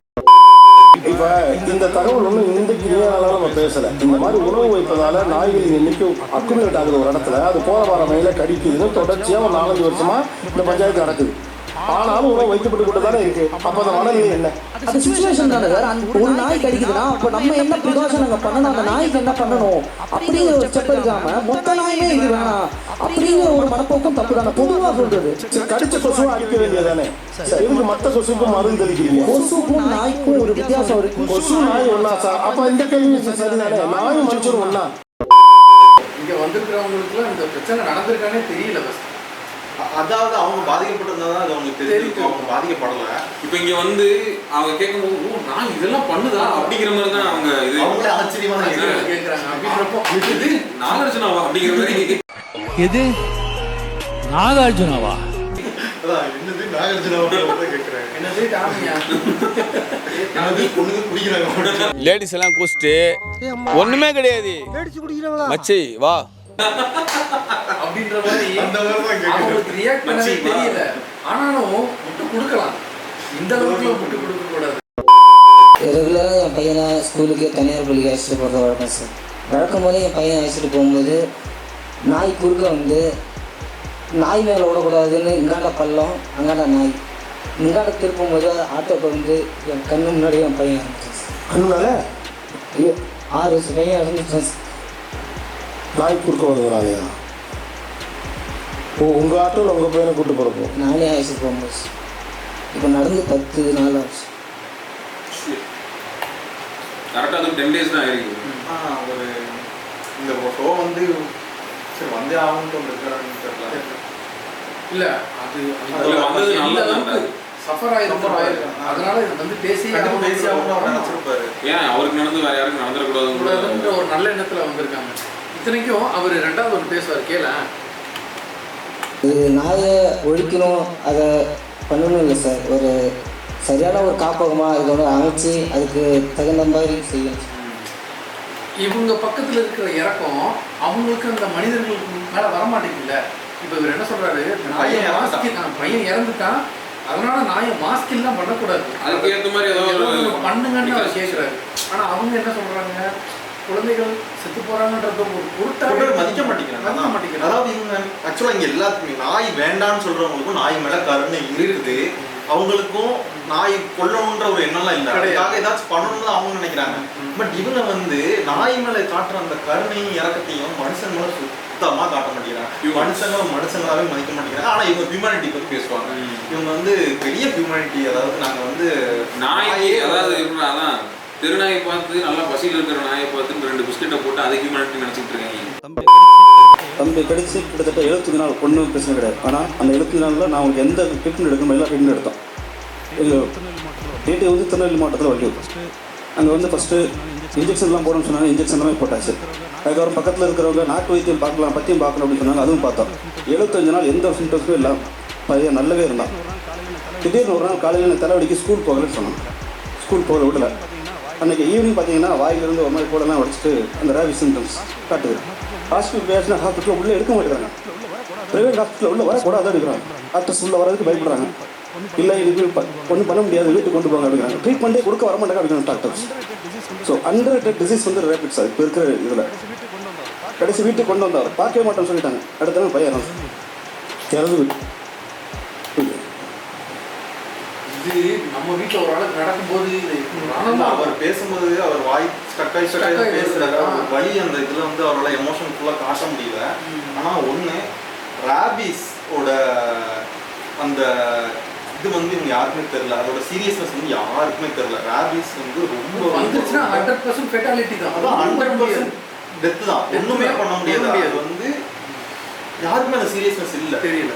இப்போ இந்த தகவல் ஒன்றும் இந்த கிரியானால நம்ம பேசலை. இந்த மாதிரி உணவு வைப்பதால நாய்கள் எண்ணிக்கை அக்குமுலேட் ஆகுது ஒரு இடத்துல. அது போகிற வர வகையில் கடிக்குதுன்னு தொடர்ச்சியாக ஒரு 4-5 வருஷமா இந்த பஞ்சாயத்து நடக்குது. ஆனாலும் உணவு வைக்கப்பட்டு கூட தானே இருக்கு. அப்போ அந்த மனநிலை என்ன? அது சுச்சுவேஷன் தானே சார். ஒரு நாய் கடிக்குதுன்னா அப்போ நம்ம என்ன ப்ரிகாஷன் அங்கே பண்ணணும், அந்த நாய்க்கு என்ன பண்ணணும் அப்படிங்கிற ஒரு ஸ்டெப் இருக்காம மொத்த நாயுமே இது வேணாம் அப்படிங்கிற ஒரு மனப்போக்கம் தப்பு தானே பொதுவாக சொல்றது. கடிச்ச கொசுவை அடிக்க வேண்டியதானே? இதுக்கு மற்ற கொசுக்கும் மருந்து தெளிக்கிறீங்க. கொசுக்கும் நாய்க்கும் ஒரு வித்தியாசம் இருக்கு. கொசு நாய் ஒன்னா சார்? அப்போ இந்த கேள்வி சரிதானே? நாயும் மனுஷரும் ஒன்னா? இங்கே வந்திருக்கிறவங்களுக்குலாம் இந்த பிரச்சனை நடந்திருக்கானே தெரியல. ஃபஸ்ட் அதாவது அவங்க பாதிக்கப்பட்டிருந்தா அது அவங்களுக்கு தெரியும். அவங்க பாதிக்கப்படலை. இப்போ இங்கே வந்து அவங்க கேட்கும்போது ஓ நான் இதெல்லாம் பண்ணுதா அப்படிங்கிற மாதிரி தான் அவங்க இது அவங்களே ஆச்சரியமா தான் கேட்குறாங்க. அப்படின்றப்போ இது நாகார்ஜுனாவா அப்படிங்கிற மாதிரி எது நாகார்ஜுனாவா? அதான் என்னது நாகார்ஜுனா கேட்குறேன், என்னது டாமியா என்னது பொண்ணுங்க குடிக்கிறாங்க. லேடிஸ் எல்லாம் கூச்சிட்டு ஒண்ணுமே கிடையாது மச்சி வா அப்படின்ற மாதிரி அந்த மாதிரி தான் கேட்குறேன். அவங்களுக்கு ரியாக்ட் பண்ணவே தெரியல. ஆனாலும் முட்டு கொடுக்கலாம், இந்த அளவுக்கு முட்டு கொடுக்க கூடாது. ரெகுலராக என் பையனை ஸ்கூலுக்கு தனியார் பள்ளிக்கு அழைச்சிட்டு போகிறது வழக்கம் சார். வழக்கம் போது என் பையனை அழைச்சிட்டு போகும்போது நாய் குறுக்க வந்து நாய் மேலே விடக்கூடாதுன்னு இங்காண்ட பள்ளம் அங்காண்ட நாய் இங்காண்ட திருப்பும்போது ஆட்டோக்கு வந்து என் கண்ணு முன்னாடி என் பையன் இருந்துச்சு சார். அதனால 6 வயசு பையன் இருந்துச்சு சார். நாய் குறுக்க வருவாங்க. ஓ, உங்கள் ஆட்டோவில் உங்கள் பையனை கூப்பிட்டு போகிறப்போ நானே அழைச்சிட்டு போகும்போது சார். இப்போ நடந்து 10 நாள் ஆச்சு. கரெக்டாக அது 10 days தான் ஆயிருக்கு. ஒரு இந்த ஷோ வந்து சரி வந்தே ஆகணும்னு ஒன்று இருக்கிறான்னு தெரியல. இல்லை அது அதுல வந்தது நல்லது. சஃபர் ஆயிருக்கும், அதனால இது வந்து பேசி ஆகணும்னு அவர் நினச்சிருப்பாரு. ஏன் அவருக்கு நடந்து வேற யாருக்கும் நடந்துடக்கூடாதுன்ற ஒரு நல்ல எண்ணத்தில் வந்திருக்காங்க. இத்தனைக்கும் அவர் 2வது ஒன்று பேசுவார், கேள. இது நாயை ஒழிக்கணும், அதை பண்ணணும் இல்லை சார். ஒரு சரியான ஒரு காப்பகமாக அதை வந்து அமைச்சு அதுக்கு தகுந்த மாதிரி செய்யணும். இவங்க பக்கத்தில் இருக்கிற இறக்கம் அவங்களுக்கு அந்த மனிதர்களுக்கு மேலே வரமாட்டேங்குதுல்ல. இப்போ இவர் என்ன சொல்றாரு, பையன் இறந்துட்டான், அதனால நாயை மாஸ்கில்லாம் பண்ணக்கூடாது, அதுக்கு ஏற்ற மாதிரி ஏதாவது பண்ணுங்கன்னு அவர் கேட்குறாரு. ஆனால் அவங்க என்ன சொல்றாங்க, குழந்தைகள் செத்து போறாங்கன்றது ஒரு பொருட்டாக மதிக்க மாட்டேங்கிறாங்க. அதாவது இவங்க ஆக்சுவலாக இங்கே எல்லாத்துக்குமே நாய் வேண்டான்னு சொல்றவங்களுக்கும் நாய் மேலே கருணை இருக்குது, அவங்களுக்கும் நாய் கொல்லணுன்ற ஒரு எண்ணம்லாம் இல்லை, அதுக்காக ஏதாச்சும் பண்ணணும்னு அவங்க நினைக்கிறாங்க. பட் இவங்க வந்து நாய் மேலே காட்டுற அந்த கருணையும் இறக்கத்தையும் மனுஷன் மேலே சுத்தமாக காட்ட மாட்டேங்கிறாங்க. மனுஷங்களாவே மதிக்க மாட்டேங்கிறாங்க. ஆனால் இவங்க ஹியூமனிட்டி பற்றி பேசுவாங்க. இவங்க வந்து பெரிய ஹியூமனிட்டி, அதாவது நாங்கள் வந்து நாயை அதாவது அதான் தெருநாயை பார்த்து நல்லா பசியில் இருக்கிற நாயை பார்த்து 2 பிஸ்கெட்டை போட்டு அது ஹியூமனிட்டி நினச்சிட்டு இருக்காங்க. தம்பி கடிச்சு கிட்டத்தட்ட 75 நாள் ஒன்றும் பிரச்சனை கிடையாது. ஆனால் அந்த 75 நாளில் நான் உங்களுக்கு எந்த ட்ரீட்மெண்ட் எடுக்கணும் எல்லாம் ட்ரீட்மெண்ட் எடுத்தோம். இது டேட்டு வந்து திருநெல்வேலி மாவட்டத்தில் வலியுறுத்தும். அங்கே வந்து ஃபஸ்ட்டு இன்ஜெக்ஷன்லாம் போடணும்னு சொன்னாங்க, இன்ஜெக்ஷன் எல்லாமே போட்டாச்சு. அதுக்கப்புறம் பக்கத்தில் இருக்கிறவங்க நாட்டு வைத்தியம் பார்க்கலாம், பத்தியம் பார்க்கணும் அப்படின்னு சொன்னாங்க, அதுவும் பார்த்தோம். 75 நாள் எந்த சிம்டம்ஸும் இல்லை, பையன் நல்லாவே இருந்தான். திடீர்னு ஒரு நாள் காலையில் எனக்கு தலைவலிக்கு ஸ்கூல் போகலன்னு சொன்னாங்க. ஸ்கூல் போகல விடலை. அன்றைக்கி ஈவினிங் பார்த்தீங்கன்னா வாயிலிருந்து ஒரு மாதிரி கூடலாம் உடச்சிட்டு அந்த ரேபிஸ் சிம்டம்ஸ் காட்டுது. ஹாஸ்பிட்டல் பேசினா ஹாஸ்பிட்டலில் உள்ளே எடுக்க மாட்டேங்கிறாங்க. ப்ரைவேட் ஹாஸ்பிட்டலில் உள்ளே வரக்கூடாது எடுக்கிறாங்க. டாக்டர்ஸ் உள்ளே வரதுக்கு பயப்படுறாங்க. இல்லை இதுக்கு ஒன்றும் பண்ண முடியாது, வீட்டுக்கு கொண்டு போங்க அப்படிங்கிறாங்க. ட்ரீட்மெண்ட்டே கொடுக்க வர மாட்டாங்க அப்படிங்கிறாங்க டாக்டர்ஸ். ஸோ அண்டர் டிசீஸ் வந்து ரேபிட்ஸ் அது இப்போ இருக்கிற இதில் கடைசி வீட்டுக்கு கொண்டு வந்தார், பார்க்கவே மாட்டோம்னு சொல்லிட்டாங்க. அடுத்த நாள் பையன் இறந்து வீட்டு. இது நம்ம வீட்டில் ஒரு ஆளுக்கு நடக்கும்போது அவர் பேசும்போது அவர் வாய் ஸ்டக்காய் பேசுறாரு. வழி அந்த இதில் வந்து அவரால் எமோஷன் ஃபுல்லாக காட்ட முடியல. ஆனால் ஒன்று ரேபிஸ் ஓட அந்த இது வந்து இவங்க யாருக்குமே தெரியல, அதோட சீரியஸ்னஸ் வந்து யாருக்குமே தெரியல. ரேபிஸ் வந்து ரொம்ப வந்துச்சுன்னா 100% ஃபெட்டாலிட்டி தான், அதான் 100% டெத்து தான், ஒன்றுமே பண்ண முடியாது. அது வந்து யாருக்குமே அந்த சீரியஸ்னஸ் இல்லை, தெரியல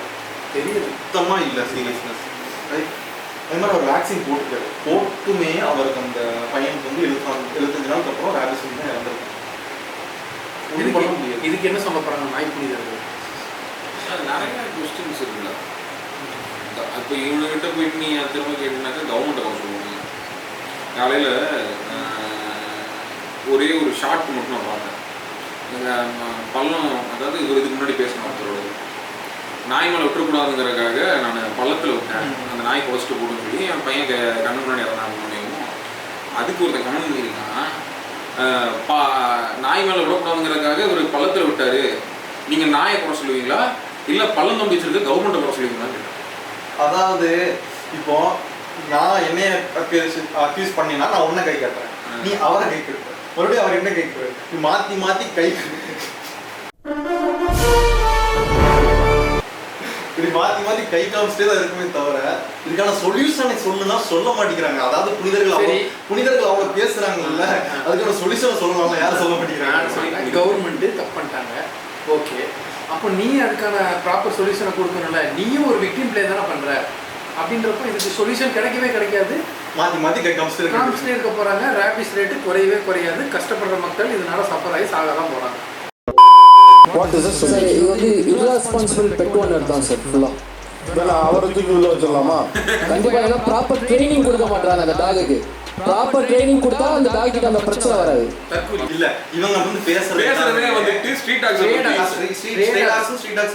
சுத்தமாக இல்லை சீரியஸ்னஸ். ரைட், அது மாதிரி அவர் வேக்சின் போட்டுமே அவருக்கு அந்த பையனுக்கு வந்து 75 நாளுக்கு அப்புறம் ரேபிஸ் வந்து இறந்துருக்கும். ஒன்றும் பண்ண முடியாது. இதுக்கு என்ன சொல்ல போகிறாங்க நாய் புனிதர்கள்? நிறைய கொஸ்டின்ஸ் இருக்குல்ல. இப்போ இவங்ககிட்ட போயிட்டு நீ திரும்ப கேட்டீங்கன்னாக்கா கவர்மெண்ட்டை கொண்டு சொல்லுவாங்க. காலையில் ஒரே ஒரு ஷார்ட் மட்டும் நான் பார்த்தேன். எங்கள் பள்ளம், அதாவது இவர் இதுக்கு முன்னாடி பேசணும் ஒருத்தரோட நாய் மேலே விட்டுறக்கூடாதுங்கிறதுக்காக நான் பள்ளத்தில் விட்டேன், அந்த நாய் குறைச்சிட்டு போடுன்னு சொல்லி என் பையன் கண்ணு முன்னாடி இறந்தாங்க. அதுக்கு ஒருத்தன் கமெண்ட் பண்ணியிருக்கான், நாய் மேலே விடக்கூடாதுங்கிறதுக்காக ஒரு பள்ளத்தில் விட்டார், நீங்கள் நாயை குறை சொல்லுவீங்களா இல்லை பள்ளம் நம்பி வச்சிருக்க கவர்மெண்ட்டை குறை சொல்லுவீங்களான்னு கேட்டேன். அதாவது இப்போ நான் என்னைய அக்யூஸ் பண்ணினா நான் உன்னை கை கட்டுறேன், நீ அவரை கை கட்டுற, மறுபடியும் அவர் என்ன கை கட்டுற, நீ மாற்றி மாற்றி கை இப்படி மாற்றி மாற்றி கை காமிச்சிட்டே தான் இருக்குமே தவிர இதுக்கான சொல்யூஷனை சொல்லுனா சொல்ல மாட்டேங்கிறாங்க. அதாவது புனிதர்கள் அவங்க பேசுறாங்கல்ல, அதுக்கான சொல்யூஷனை சொல்லலாம், யாரும் சொல்ல மாட்டேங்கிறாங்க. கவர்மெண்ட்டு தப்பு பண்ணிட்டாங்க, ஓகே, அப்போ நீ அதுக்கான ப்ராப்பர் சொல்யூஷனை கொடுக்கணும்ல, நீயும் ஒரு விக்டிம் பிளே தானே பண்ணுற. அப்படின்றப்போ இதுக்கு சொல்யூஷன் கிடைக்காது, மாற்றி மாற்றி கை காமிச்சிட்டே இருக்க போகிறாங்க. ரேபிஸ் ரேட்டு குறையாது, கஷ்டப்படுற மக்கள் இதனால சஃபர் ஆகி சாக தான் போகிறாங்க. சார் இது வந்து irresponsible pet owner தான் சார் ஃபுல்லாக. அவரை தூக்கி உள்ள வச்சிடலாமா? கண்டிப்பாக ப்ராப்பர் ட்ரைனிங் கொடுக்க மாட்டாங்க அந்த டாகுக்கு. ப்ராப்பர் ட்ரைனிங் கொடுத்தா அந்த டாக் கிட்ட அந்த பிரச்சனை வராது. இல்ல இவங்க வந்து பேசுறதே வந்துட்டு ஸ்ட்ரீட் டாக்ஸ்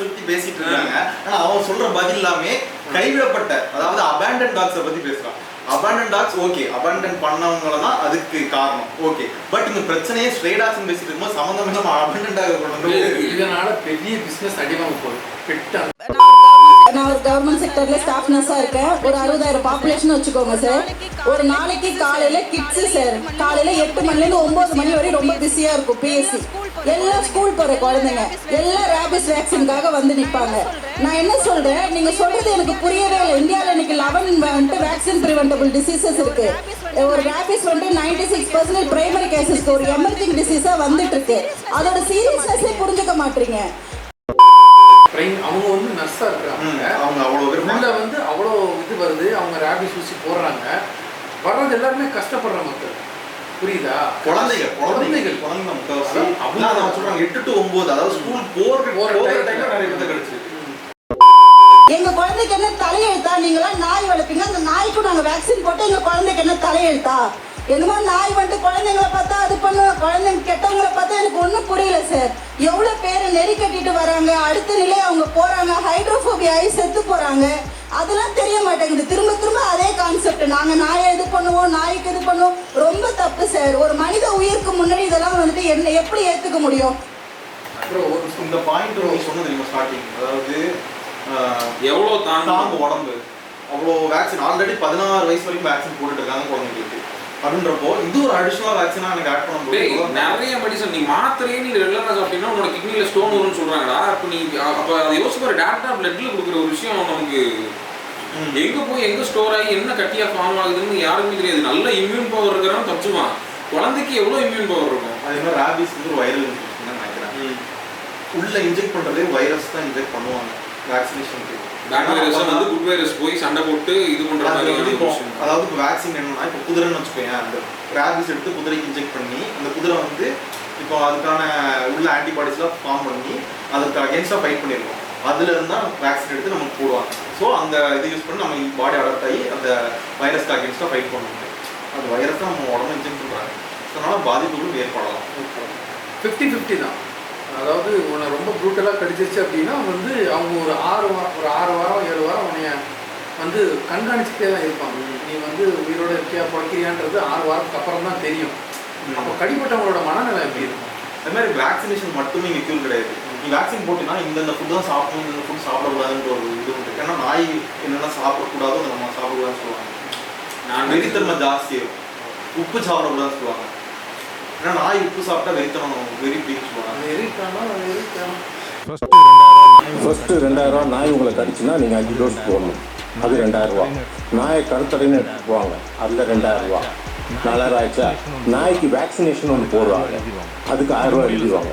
பத்தி பேசிட்டு இருக்காங்க. ஆனா அவன் சொல்ற பதில் எல்லாமே கைவிடப்பட்ட, அதாவது அபேண்டன் டாக்ஸை பத்தி பேசுறான். அபேண்டன் டாக்ஸ் ஓகே, அபேண்டன் பண்ணவங்கள தான் அதுக்கு காரணம் ஓகே. பட் இந்த பிரச்சனையே ஸ்ட்ரே டாக்ஸ் பேசிட்டு இருக்கும்போது சம்மந்தம் இல்லாம அபேண்டன் டாக் கொண்டு வந்து இதனால பெரிய பிசினஸ் அடிவாங்க போகுது. நான் ஒரு கவர்மெண்ட் செக்டர்ல ஸ்டாஃப் நர்ஸா இருக்கேன். ஒரு 60,000 பாப்புலேஷன் வச்சுக்கோங்க சார். ஒரு நாளைக்கு காலையில கிட்ஸ் சார் காலையில 8 மணிலேருந்து 9 மணி வரை ரொம்ப பிஸியா இருக்கும். பிஎஸ்சி எல்லாம் ஸ்கூல் போற குழந்தைங்க எல்லாம் ரேபிஸ் வேக்சினுக்காக வந்து நிற்பாங்க. நான் என்ன சொல்றேன், நீங்க சொல்றது எனக்கு புரியவே இல்லை. இந்தியாவில் இன்னைக்கு 11 வேக்சின் ப்ரிவென்டபிள் டிசீசஸ் இருக்கு. ஒரு ரேபிஸ் 96% பிரைமரி கேசஸ்க்கு ஒரு எமர்ஜிங் டிசீஸா வந்துட்டு இருக்கு. அதோட சீரியஸ்னஸே புரிஞ்சுக்க மாட்டீங்க. அவங்க வந்து நர்ஸா இருக்கிறாங்க, அவங்க அவ்வளோ உள்ள வந்து அவ்வளோ இது வருது, அவங்க ரேபிஸ் ஊசி போடுறாங்க. வர்றது எல்லாருமே கஷ்டப்படுற மக்கள், புரியுதா? குழந்தைகள் முக்கால்வாசி அவங்க சொல்றாங்க 8 to 9, அதாவது ஸ்கூல் போற டைம்ல நிறைய பேர் கிடைச்சிருக்கு. எங்க குழந்தைக்கு என்ன தலையெழுத்தா? நீங்களாம் நாய் வளர்ப்பீங்க, அந்த நாய்க்கும் நாங்க வேக்சின் போட்டு எங்க குழந்தைக்கு என்ன தலையெழுத்தா? என்னமோ நாய் வந்து குழந்தைங்களை பார்த்தா அது பண்ணுவோம், குழந்தைங்க கெட்டவங்களை பார்த்தா எனக்கு ஒன்றும் புரியல சார். எவ்வளோ பேரை நெறி கட்டிட்டு வராங்க, அடுத்த நிலை அவங்க போறாங்க, ஹைட்ரோஃபோபியா ஆகி செத்து போறாங்க. அதெல்லாம் தெரிய மாட்டேங்குது. திரும்ப திரும்ப அதே கான்செப்ட், நாங்கள் நாயை இது பண்ணுவோம், நாய்க்கு இது பண்ணுவோம். ரொம்ப தப்பு சார். ஒரு மனித உயிருக்கு முன்னாடி இதெல்லாம் வந்துட்டு என்ன எப்படி ஏற்றுக்க முடியும்? இந்த பாயிண்ட் சொன்னது தெரியுமா ஸ்டார்டிங், அதாவது எவ்வளோ தாங்க உடம்பு அவ்வளோ வேக்சின் ஆல்ரெடி 16 வயசு வரைக்கும் வேக்சின் போட்டுட்டு இருக்காங்க குழந்தைங்களுக்கு. அப்படின்றப்போ இது ஒரு அடிஷனல் வேக்சினா எனக்கு ஆட் பண்ணும்போது நிறைய மெடிசன் நீ மாத்திரையே நீ ரெகுலராக சாப்பிட்டீங்கன்னா உன்னோட கிட்னியில் ஸ்டோன் வரும்னு சொல்றாங்கடா. அப்போ நீ அப்போ அதை யோசிச்சு பாரு, டேரக்டாக பிளட்ல கொடுக்குற ஒரு விஷயம் நமக்கு எங்க போய் எங்க ஸ்டோர் ஆகி என்ன கட்டியா ஃபார்ம் ஆகுதுன்னு யாருக்குமே தெரியாது. நல்ல இம்யூன் பவர் இருக்கிறான்னு தப்பிச்சுவான். குழந்தைக்கு எவ்வளோ இம்யூன் பவர் இருக்கும். அதே மாதிரி ரேபிஸ் வந்து வைரல் இன்ஃபெக்ஷன் தான் நினைக்கிறேன். உள்ள இன்ஜெக்ட் பண்றதே வைரஸ் தான் இன்ஜெக்ட் பண்ணுவாங்க வேக்சினேஷனுக்கு. வந்து குட் வைரஸ் போய் சண்டை போட்டு இது பண்ற மாதிரி. அதாவது இப்போ வேக்சின் என்னன்னா, இப்போ குதிரைன்னு வச்சுக்கோங்க, அந்த ரேபிஸ் எடுத்து குதிரைக்கு இன்ஜெக்ட் பண்ணி அந்த குதிரை வந்து இப்போ அதுக்கான உள்ள ஆன்டிபாடிஸ்லாம் ஃபார்ம் பண்ணி அதுக்கு அகேன்ஸ்டாக ஃபைட் பண்ணியிருக்கோம். அதுல இருந்தால் வேக்சின் எடுத்து நமக்கு போடுவாங்க. ஸோ அந்த இதை யூஸ் பண்ணி நம்ம பாடி அடாப்ட் ஆகி அந்த வைரஸ்க்கு அகேன்ஸ்டாக ஃபைட் பண்ணுவாங்க. அந்த வைரஸ் தான் நம்ம உடம்பு இன்ஜெக்ட் பண்ணுறாங்க. அதனால பாதிப்புகளும் ஏற்படலாம். 50-50 தான். அதாவது உன்னை ரொம்ப ப்ரூட்டலாக கடிச்சிருச்சு அப்படின்னா வந்து அவங்க ஒரு 6 வாரம் 7 வாரம் உன்னைய வந்து கண்காணிச்சுட்டே தான் இருப்பாங்க. நீ வந்து உயிரோட இருக்கியா பிறக்கிறியான்றது 6 வாரத்துக்கு அப்புறம் தான் தெரியும். அப்போ கடிப்பட்டவங்களோட மனநிலை எப்படி இருக்கும்? அது மாதிரி வேக்சினேஷன் மட்டுமே இங்கே க்யூர் கிடையாது. நீ வேக்சின் போட்டினா இந்த ஃபுட் தான் சாப்பிடணும், இந்த ஃபுட் சாப்பிடக்கூடாதுன்ற ஒரு இது உண்டு. ஏன்னா நாய் என்னென்ன சாப்பிடக்கூடாதோ அதை நம்ம சாப்பிடக்கூடாதுன்னு சொல்லுவாங்க. நான் வெறித்தன்மை ஜாஸ்தி இருக்கும். உப்பு சாப்பிடக்கூடாதுன்னு சொல்லுவாங்க. ஏன்னா நாய் உப்பு சாப்பிட்டா வெறித்தனம் வெறி பிடின்னு சொல்லுவாங்க. ஃபர்ஸ்ட் 2000 நாய் உங்களை கடிச்சுன்னா நீங்கள் 5 டோஸ் போடணும். அது 2000 நாயை கருத்தடைன்னு எடுத்துட்டு போவாங்க, அதில் 2000. 4000 ஆயிடுச்சா? நாய்க்கு வேக்சினேஷன் ஒன்று போடுவாங்க, அதுக்கு 1000 எழுதிடுவாங்க.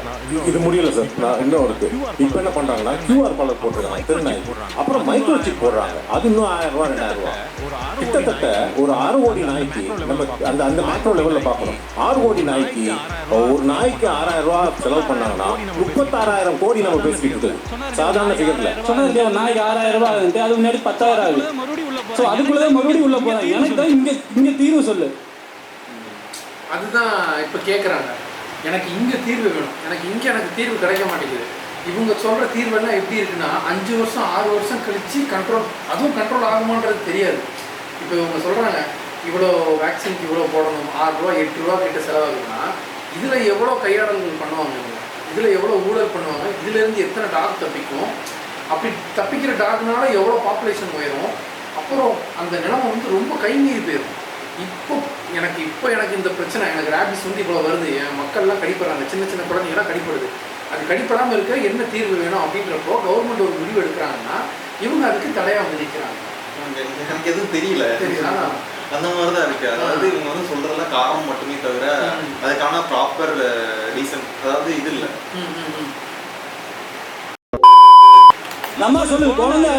இது முடியல சார், நான் இன்னும் இருக்கு. இப்போ என்ன பண்ணுறாங்கன்னா QR கார்டு போட்டுருக்காங்க திருநாய், அப்புறம் மைக்ரோ சிப் போடுறாங்க, அது இன்னும் 1000 2000. கிட்டத்தட்ட ஒரு 6 கோடி நாய்க்கு நம்ம அந்த அந்த மேக்ரோ லெவலில் பார்க்கணும். 6 கோடி நாய்க்கு ஒரு நாய்க்கு 6000 செலவு பண்ணாங்கன்னா 36,000 கோடி நம்ம பேசிக்கிட்டு இருக்குது சாதாரண ஃபிகர்ல. சொன்னது நாய்க்கு 6000 ஆகுது, அது முன்னாடி 10,000 ஆகுது. ஸோ அதுக்குள்ளதான் மறுபடியும் உள்ள போறாங்க. எனக்கு தான் இங்க தீர்வு சொல்லு. அதுதான் இப்போ கேட்குறாங்க, எனக்கு இங்கே தீர்வு வேணும், எனக்கு தீர்வு கிடைக்க மாட்டேங்குது. இவங்க சொல்கிற தீர்வெல்லாம் எப்படி இருக்குன்னா 5 வருஷம் 6 வருஷம் கழித்து அதுவும் கண்ட்ரோல் ஆகுமான்றது தெரியாது. இப்போ இவங்க சொல்கிறாங்க இவ்வளோ வேக்சினுக்கு இவ்வளோ போடணும், 6 ரூபா 8 ரூபா கிட்ட செலவாகுதுன்னா இதில் எவ்வளோ கையாடல்கள் பண்ணுவாங்க, இதில் எவ்வளோ ஊழல் பண்ணுவாங்க, இதுலேருந்து எத்தனை டாக் தப்பிக்கும், அப்படி தப்பிக்கிற டாக்னால எவ்வளோ பாப்புலேஷன் உயரும், அப்புறம் அந்த நிலைமை வந்து ரொம்ப கைமீறி போயிடும். இப்போ எனக்கு இந்த பிரச்சனை, எனக்கு ரேபிஸ் வந்து இவ்வளோ வருது, என் மக்கள்லாம் கடிப்படுறாங்க, சின்ன குழந்தைங்களாம் கடிப்படுது, அது கடிப்படாமல் இருக்க என்ன தீர்வு வேணும் அப்படின்றப்போ கவர்மெண்ட் ஒரு முடிவு எடுக்கிறாங்கன்னா இவங்க அதுக்கு தடையாக வந்து நிற்கிறாங்க. எனக்கு எதுவும் தெரியல, அந்த மாதிரி தான் இருக்கு. அதாவது இவங்க வந்து சொல்றதெல்லாம் காரணம் மட்டுமே தவிர அதுக்கான ப்ராப்பர் ரீசன் அதாவது இது இல்லை. நம்ம சொல்லு, குழந்தை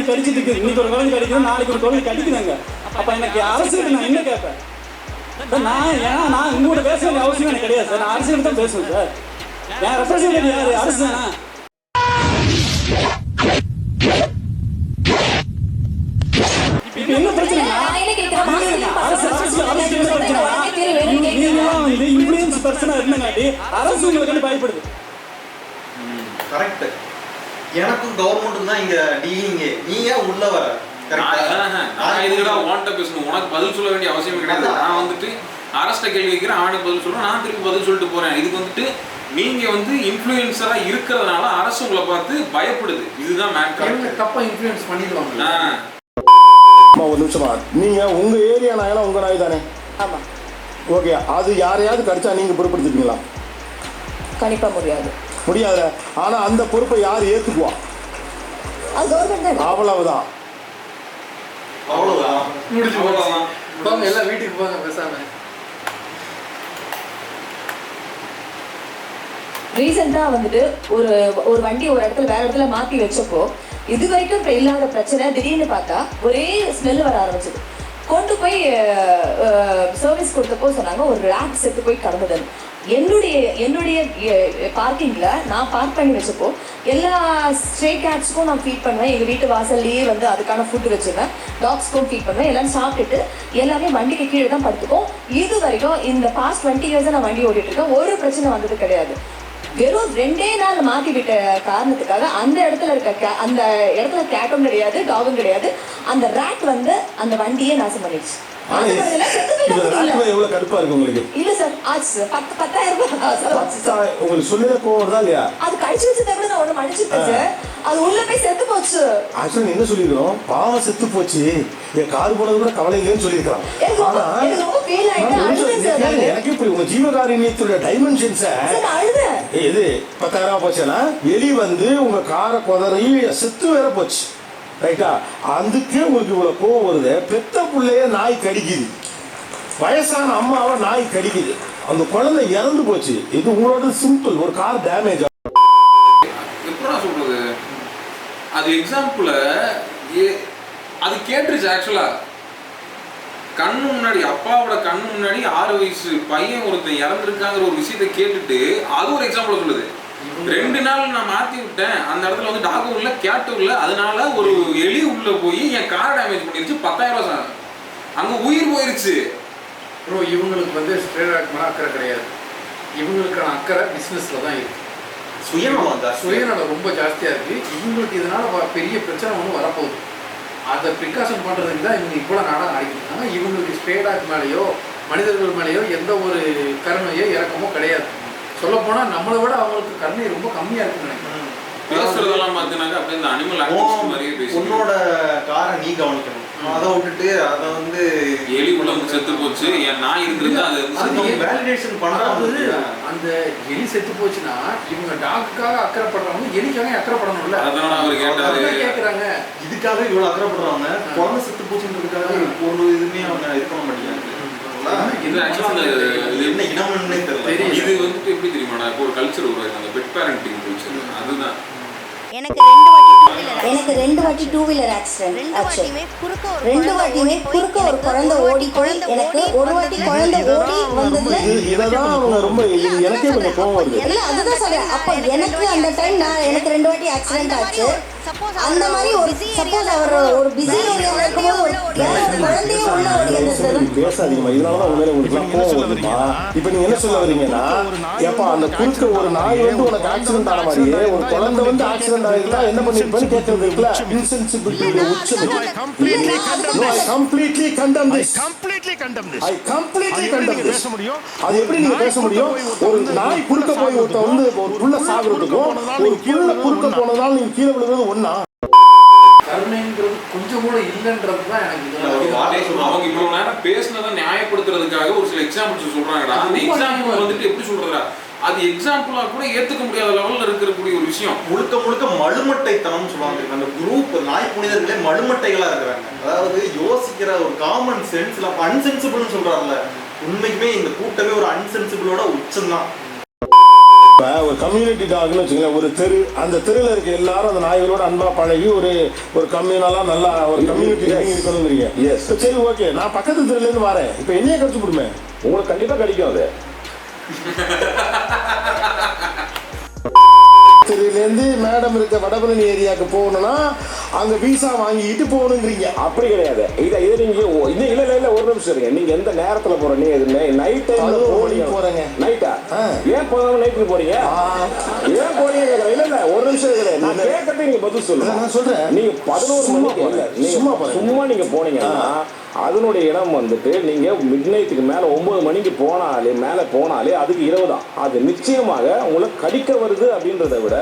கடிச்சிட்டு இருக்கு, இன்னைக்கு ஒரு குழந்தை கடிக்கணும், நாளைக்கு ஒரு குழந்தை கடிக்குதாங்க. அப்ப எனக்கு அரசுக்கு நான் என்ன கேட்பேன்? நான் உங்களோட பேச வேண்டிய அவசியம் எனக்கு கிடையாது சார். நான் அரசியல் தான் பேசுவேன் சார். என் ரெப்ரசன்டேட்டிவ் யாரு? அரசு தானே. இப்போ என்ன பிரச்சனை நீங்களாம் வந்து இன்ஃப்ளூயன்ஸ் பர்சனா இருந்தங்காட்டி அரசு உங்களுக்கு பயப்படுது. கரெக்ட். எனக்கும் கவர்மெண்ட் தான் இங்க டீலிங். நீங்க உள்ள வர நான் இதுக்கடா உன்கிட்ட பேசணும், உனக்கு பதில் சொல்ல வேண்டிய அவசியம் கிடையாது. நான் வந்துட்டு அரச கேள்வி வைக்கிறேன், அவனுக்கு பதில் சொல்றேன், நான் திருப்பி பதில் சொல்லிட்டு போறேன். இதுக்கு வந்துட்டு நீங்க வந்து இன்ஃப்ளூயன்சரா இருக்கிறதுனால அரசு உங்களை பார்த்து பயப்படுது. இதுதான் மேட்டர். தப்பா இன்ஃப்ளூயன்ஸ் பண்ணிடுவாங்க. ஒரு நிமிஷமா, நீங்க உங்க ஏரியா நாயனா உங்க நாய் தானே? ஆமா. ஓகே, அது யாரையாவது கடிச்சா நீங்க பொறுப்படுத்திப்பீங்களா? கண்டிப்பா முடியாது. முடியாது. ஆனா அந்த பொறுப்பை யார் ஏத்துக்குவா? அது கவர்மெண்ட் தான். அவ்வளவுதான். அவ்வளவுதான். முடிஞ்சு போகலாம். போங்க எல்லாம் வீட்டுக்கு போங்க பேசாம. ரீசெண்டாக வந்துட்டு ஒரு வண்டி ஒரு இடத்துல வேற இடத்துல மாற்றி வச்சப்போ இது வரைக்கும் இப்போ இல்லாத பிரச்சனை திடீர்னு பார்த்தா ஒரே ஸ்மெல் வர ஆரம்பிச்சது. கொண்டு போய் சர்வீஸ் கொடுத்தப்போ சொன்னாங்க ஒரு ரேட் செத்து போய் கடந்தது. என்னுடைய பார்க்கிங்கில் நான் பார்க் பண்ணி வச்சப்போ எல்லா ஸ்ட்ரே கேட்ஸ்க்கும் நான் ஃபீட் பண்ணுவேன். எங்கள் வீட்டு வாசல்லையே வந்து அதுக்கான ஃபுட்டு வச்சுருவேன். டாக்ஸ்க்கும் ஃபீட் பண்ணுவேன். எல்லாம் சாப்பிட்டுட்டு எல்லாமே வண்டிக்கு கீழே தான் படுத்துக்கும். இது வரைக்கும் இந்த பாஸ்ட் 20 இயர்ஸாக நான் வண்டி ஓட்டிகிட்டு இருக்கேன். ஒரு பிரச்சனை வந்தது கிடையாது. வெறும் 2 நாள் மாற்றி விட்ட காரணத்துக்காக அந்த இடத்துல கேட்டும் கிடையாது, டாகும் கிடையாது. அந்த ரேட் வந்து அந்த வண்டியே நாசம் பண்ணிடுச்சு. எவ்வளவு கடுப்பா இருக்கு உங்களுக்கு? இல்ல சார், ஆச்சு 10,000 ரூபாய் உங்களுக்கு சொல்லவே கோவம் வருதா இல்லையா? அது கழிச்சு வச்சதை கூட நான் ஒண்ணு மன்னிச்சுட்டேன் சார். அது உள்ள போய் செத்து போச்சு. ஆக்சுவலி என்ன சொல்லிருக்கோம், பாவம் செத்து போச்சு, என் கார் போனது கூட கவலை இல்லைன்னு சொல்லியிருக்கலாம். ஆனா எனக்கு இப்படி உங்க ஜீவகாருண்யத்துடைய டைமென்ஷன்ஸ எது 10,000 ரூபாய் போச்சுன்னா எலி வந்து உங்க காரை குதறி செத்து வேற போச்சு, ரைட்டா? அதுக்கே உங்களுக்கு இவ்வளவு கோவம் வருது. பெத்த பிள்ளைய நாய் கடிக்குது, வயசான அம்மாவை நாய் கடிக்குது, அந்த குழந்தை இறந்து போச்சு. இது உங்களோட சிம்பிள். ஒரு கார் டேமேஜ் எப்படா சொல்றது, அது எக்ஸாம்பிள் அது கேட்டுருச்சு. ஆக்சுவலா கண்ணு முன்னாடி, அப்பாவோட கண்ணு முன்னாடி 6 வயசு பையன் ஒருத்தன் இறந்துருக்காங்கிற ஒரு விஷயத்த கேட்டுட்டு அது ஒரு எக்ஸாம்பிள் சொல்லுது. 2 நாள் நான் மாற்றி விட்டேன், அந்த இடத்துல வந்து டாகும் இல்லை கேட்டும் இல்லை, அதனால ஒரு எலி உள்ள போய் என் கார் டேமேஜ் பண்ணிருச்சு, 10,000 ரூபாய் அங்கே உயிர் போயிருச்சு. ப்ரோ இவங்களுக்கு வந்து ஸ்ட்ரேடாக் மேலே அக்கறை கிடையாது. இவங்களுக்கான அக்கறை பிஸ்னஸில் தான் இருக்குது. சுயநலம் ரொம்ப ஜாஸ்தியாக இருக்குது. இவங்களுக்கு இதனால் பெரிய பிரச்சனை ஒன்றும் வரப்போகுது. அதை ப்ரிகாஷன் பண்ணுறதுக்கு தான் இவங்க இவ்வளோ நாடாக ஆடிக்கிட்டாங்க. இவங்களுக்கு ஸ்ட்ரேடாக் மேலேயோ மனிதர்கள் மேலேயோ எந்த ஒரு கருணையோ இறக்கமோ கிடையாது. சொல்லப்போனால் நம்மளை விட அவங்களுக்கு கருணை ரொம்ப கம்மியாக இருக்குன்னு நினைக்கிறேன். பேசுறதெல்லாம் பார்த்தீங்கன்னா அப்படியே இந்த அனிமல் ஆக்டிவிஸ்ட் மாதிரியே பேசுறோம். உன்னோட காரை நீ கவனிக்கணும், அதை விட்டுட்டு அதை வந்து எலி உள்ள செத்து போச்சு, என் நாய் இருந்திருந்தா அது வேலிடேஷன் பண்ணாது. அந்த எலி செத்து போச்சுன்னா இவங்க டாக்குக்காக அக்கறைப்படுறவங்க எலிக்காக அக்கறைப்படணும்ல. அதனால அவர் கேட்குறாங்க, இதுக்காக இவ்வளோ அக்கறைப்படுறவங்க. குழந்தை செத்து போச்சுன்றதுக்காக ஒரு இதுவுமே அவங்க இது பண்ண மாட்டேங்கிறாங்க. இது ஆக்சுவலாக என்ன இனம்னே தெரியல. இது வந்துட்டு எப்படி தெரியுமா, இப்போ ஒரு கல்ச்சர் உருவாயிருக்கு, அந்த பெட் பேரண்டிங் கல்ச்சர். அதுதான் எனக்கு 2 வாட்டி டூ வீலர் ஆக்சிடென்ட் ஆச்சு. 2 வாட்டியுமே குறுக்க ஒரு குழந்தை ஓடி போய் எனக்கு ஒரு வாட்டி குழந்தை ஓடி வந்தது. இதெல்லாம் அவங்க ரொம்ப எனக்கே கொஞ்சம் கோவம் வருது. இல்ல அதுதான் சொல்றேன். அப்போ எனக்கு அந்த டைம் எனக்கு 2 வாட்டி ஆக்சிடென்ட் ஆச்சு. அந்த மாதிரி ஒரு சப்போஸ் அவர் ஒரு பிஸி ஏரியாவில் இருக்கும்போது ஒரு குழந்தையே உள்ள ஓடி வந்தது. பேசாதீங்கம்மா, இதனால தான் உண்மையில உங்களுக்கு கோவம் வருதுமா. இப்போ நீங்க என்ன சொல்ல வரீங்கன்னா, ஏப்பா அந்த குறுக்க ஒரு நாய் வந்து உனக்கு ஆக்சிடென்ட் ஆன மாதிரியே ஒரு குழந்தை வந்து ஆக்சிடென்ட் ஆகிருந்தா என்ன பண்ணிருப்பேன்னு கேட்கறது இருக்குல்ல, இன்சென்சிபிலிட்டியோட உச்சம். I completely condemn this. I completely condemn this. அது எப்படி நீங்க பேச முடியும்? ஒரு நாய் குறுக்க போய் ஒருத்த வந்து ஒரு புள்ள சாகுறதுக்கும் ஒரு புள்ள குறுக்க போனதால நீங்க கீழே விழுறது ஒண்ணா? கருணைங்கிறது கொஞ்சம் கூட இல்லைன்றது தான் எனக்கு. அவங்க இவ்வளவு நேரம் பேசினதை நியாயப்படுத்துறதுக்காக ஒரு சில எக்ஸாம்பிள்ஸ் சொல்றாங்கடா. அந்த எக்ஸாம்பிள் வந்துட்டு எப்படி சொல்றதா, அது எக்ஸாம்பிளா கூட ஏத்துக்க முடியாத லெவல்ல இருக்கக்கூடிய ஒரு விஷயம். முழுக்க மழுமட்டைத்தனம் சொல்லுவாங்க. அந்த குரூப் நாய் புனிதர்களே மழுமட்டைகளா இருக்கிறாங்க. அதாவது யோசிக்கிற ஒரு காமன் சென்ஸ்ல அன்சென்சிபிள்னு சொல்றாங்கல்ல, உண்மைக்குமே இந்த கூட்டமே ஒரு அன்சென்சிபிளோட உச்சம் தான். ஒரு கம்யூனிட்டி டாக்னு வச்சுக்கோங்களேன், ஒரு தெரு, அந்த தெருவில் இருக்க எல்லாரும் அந்த நாய்களோட அன்பா பழகி ஒரு கம்யூனலா நல்லா ஒரு கம்யூனிட்டி டாக் இருக்கணுங்கிறீங்க. எஸ், சரி, ஓகே. நான் பக்கத்து தெருலேருந்து வரேன், இப்போ என்னையே கடிச்சு விடுமே, உங்களுக்கு கண்டிப்பா கிடைக்கும். அது தெருவிலேருந்து மேடம் இருக்க வடபழனி ஏரியாவுக்கு போகணும்னா அங்க விசா வாங்கிட்டு போகணுங்கிறீங்க. அப்படி கிடையாது. இதை நீங்க இல்ல ஒரு நிமிஷம் இருங்க. நீங்க எந்த நேரத்துல போறீங்க? நைட் டைம்ல போறீங்க. நைட்டா? ஏன் போகாம நைட்ல போறீங்க? ஏன் போறீங்க? இல்ல ஒரு நிமிஷம் கிடையாது. நான் கேட்கறதுக்கு நீங்க பதில் சொல்லுங்க. நான் சொல்றேன். நீங்க 11 மணிக்கு இல்ல, நீங்க சும்மா நீங்க போனீங்கன்னா அதனுடைய இடம் வந்துட்டு நீங்க மிட் நைட்டுக்கு மேல 9 மணிக்கு மேல போனாலே அதுக்கு இரவு தான். அது நிச்சயமாக உங்களை கடிக்க வருது அப்படின்றத விட,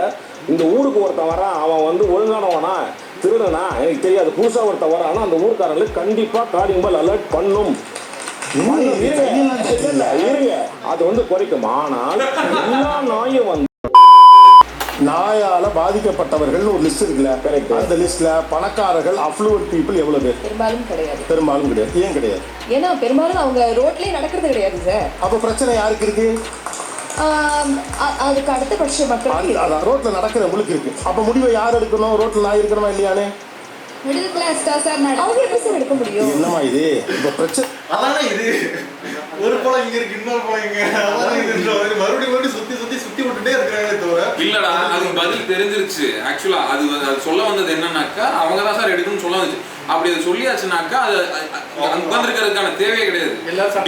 இந்த ஊருக்கு ஒருத்தன் வரான், அவன் வந்து ஒழுங்கானவனா திருடனா எனக்கு தெரியாது, புதுசா ஒருத்தன் வரானா அந்த ஊருக்காரங்களுக்கு கண்டிப்பா காலிங் பெல் அலர்ட் பண்ணும். இருங்க, அது வந்து குறைக்கும். ஆனால் எல்லா நாயும் வந்து நாயால பாதிக்கப்பட்டவர்கள் ஒரு லிஸ்ட் இருக்குல்ல, அந்த லிஸ்ட்ல பணக்காரர்கள் அஃப்ளூவன்ட் பீப்புள் எவ்வளவு பேர்? பெரும்பாலும் கிடையாது. பெரும்பாலும் கிடையாது. ஏன் கிடையாது? ஏன்னா பெரும்பாலும் அவங்க ரோட்லயே நடக்கிறது கிடையாது சார். அப்ப பிரச்சனை யாருக்கு இருக்கு? அதுக்கு அடுத்த பட்ச மக்கள் அதான் ரோட்ல நடக்கிறவங்களுக்கு இருக்கு. அப்ப முடிவை யார் எடுக்கணும்? ரோட்ல நாய் இருக்கணுமா இல்லையானே? மிடில் கிளாஸ் தான் சார். அவங்க எப்படி சார் எடுக்க முடியும்? என்னமா இது இப்ப பிரச்சனை? அதானே இது. ஒரு போல இங்க இருக்கு, இன்னொரு போல இங்க. மறுபடியும் சுத்தி விட்டுட்டே இருக்காங்க தவிர. இல்லடா, அதுக்கு பதில் தெரிஞ்சிருச்சு. ஆக்சுவலா அது சொல்ல வந்தது என்னன்னாக்கா, அவங்க தான் சார் எடுக்கணும்னு சொல்ல வந்துச்சு. அப்படி அது சொல்லியாச்சுனாக்கா அது உட்கார்ந்துருக்கிறதுக்கான தேவையே கிடையாது.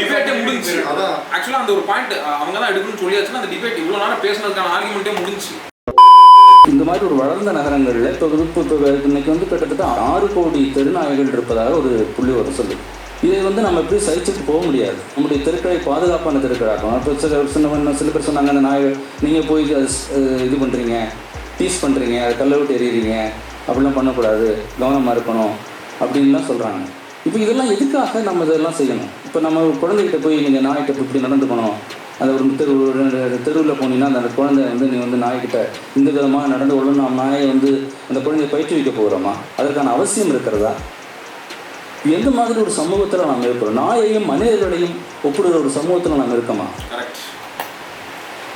டிபேட்டே முடிஞ்சு. ஆக்சுவலா அந்த ஒரு பாயிண்ட் அவங்க தான் எடுக்கணும்னு சொல்லியாச்சுன்னா அந்த டிபேட் இவ்வளவு நேரம் பேசினதுக்கான ஆர்குமெண்ட்டே முடிஞ்சு. இந்த மாதிரி ஒரு வளர்ந்த நகரங்களில் இன்னைக்கு வந்து கிட்டத்தட்ட 6 கோடி தெருநாய்கள் இருப்பதாக ஒரு புள்ளி ஒரு சொல்லு. இதை வந்து நம்ம எப்படி சகிச்சுட்டு போக முடியாது. நம்முடைய தெருக்களை பாதுகாப்பான தெருக்களாக்கும். இப்போ சில பேர் சொன்னாங்க, அந்த நாய்கள் நீங்கள் போய் இது பண்ணுறீங்க, டீஸ் பண்ணுறீங்க, அதை கல்லை விட்டு எறிகிறீங்க, அப்படிலாம் பண்ணக்கூடாது, கவனமாக இருக்கணும் அப்படின்லாம் சொல்கிறாங்க. இப்போ இதெல்லாம் எதுக்காக நம்ம இதெல்லாம் செய்யணும்? இப்போ நம்ம குழந்தைகிட்ட போய் நீங்கள் நாய்கிட்ட இப்படி நடந்துக்கணும், அந்த ஒரு தெருவில் போனீங்கன்னா அந்த குழந்தை வந்து நீ வந்து நாய்கிட்ட இந்த விதமாக நடந்து கொள்ளணும், நம்ம நாயை வந்து அந்த குழந்தைய பயிற்றுவிக்க போகிறோமா? அதற்கான அவசியம் இருக்கிறதா? எந்த மாதிரி ஒரு சமூகத்தில் நாம் இருக்கிறோம்? நாயையும் மனிதர்களையும் ஒப்பிடுற ஒரு சமூகத்தில் நாம் இருக்கோமா?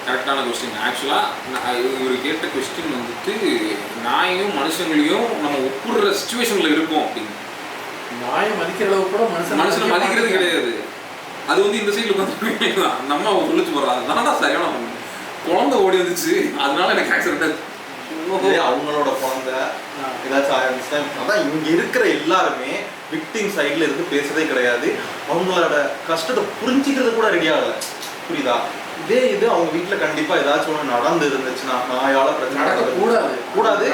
கரெக்டான கொஸ்டின். ஆக்சுவலாக இவர் கேட்ட கொஸ்டின் வந்துட்டு நாயையும் மனுஷங்களையும் நம்ம ஒப்பிடுற சிச்சுவேஷனில் இருக்கோம் அப்படின்னு. நாயை மதிக்கிற அளவுக்கு கூட மனுஷனை மதிக்கிறது கிடையாது. அது வந்து இந்த சைடில் உட்காந்து நம்ம சொல்லிச்சு போடுறாங்க. நான் சரியான குழந்தை ஓடி வந்துச்சு, அதனால எனக்கு ஆக்சிடென்ட் ஆச்சு. அவங்களோட குழந்தை ஏதாச்சும் ஆரம்பிச்சுட்டா அதான் இங்க இருக்கிற எல்லாருமே விக்டிம் சைட்ல இருந்து பேசுறதே கிடையாது. அவங்களோட கஷ்டத்தை புரிஞ்சுக்கிறது கூட ரெடி ஆகல. புரியுதா? இதே இது அவங்க வீட்டுல கண்டிப்பா ஏதாச்சும் ஒண்ணு நடந்து இருந்துச்சுன்னா, நாயால பிரச்சனை கூடாது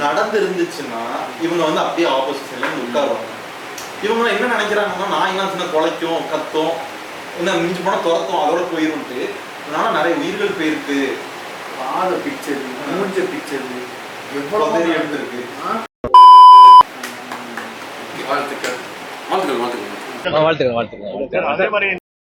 நடந்து இருந்துச்சுன்னா இவங்க வந்து அப்படியே ஆப்போசிஷன்ல உட்காருவாங்க. இவங்க என்ன நினைக்கிறாங்கன்னா, நாய்லாம் சின்ன குலைக்கும், கத்தும், என்ன மிஞ்சி போனா துரத்தும், அதோட போயிருந்துட்டு அதனால நிறைய உயிர்கள் போயிருக்கு. பாத பிக்சர், மூஞ்ச பிக்சர் எவ்வளவு பேர் எடுத்திருக்கு. வாழ்த்துக்கள். வாழ்த்துக்கள்.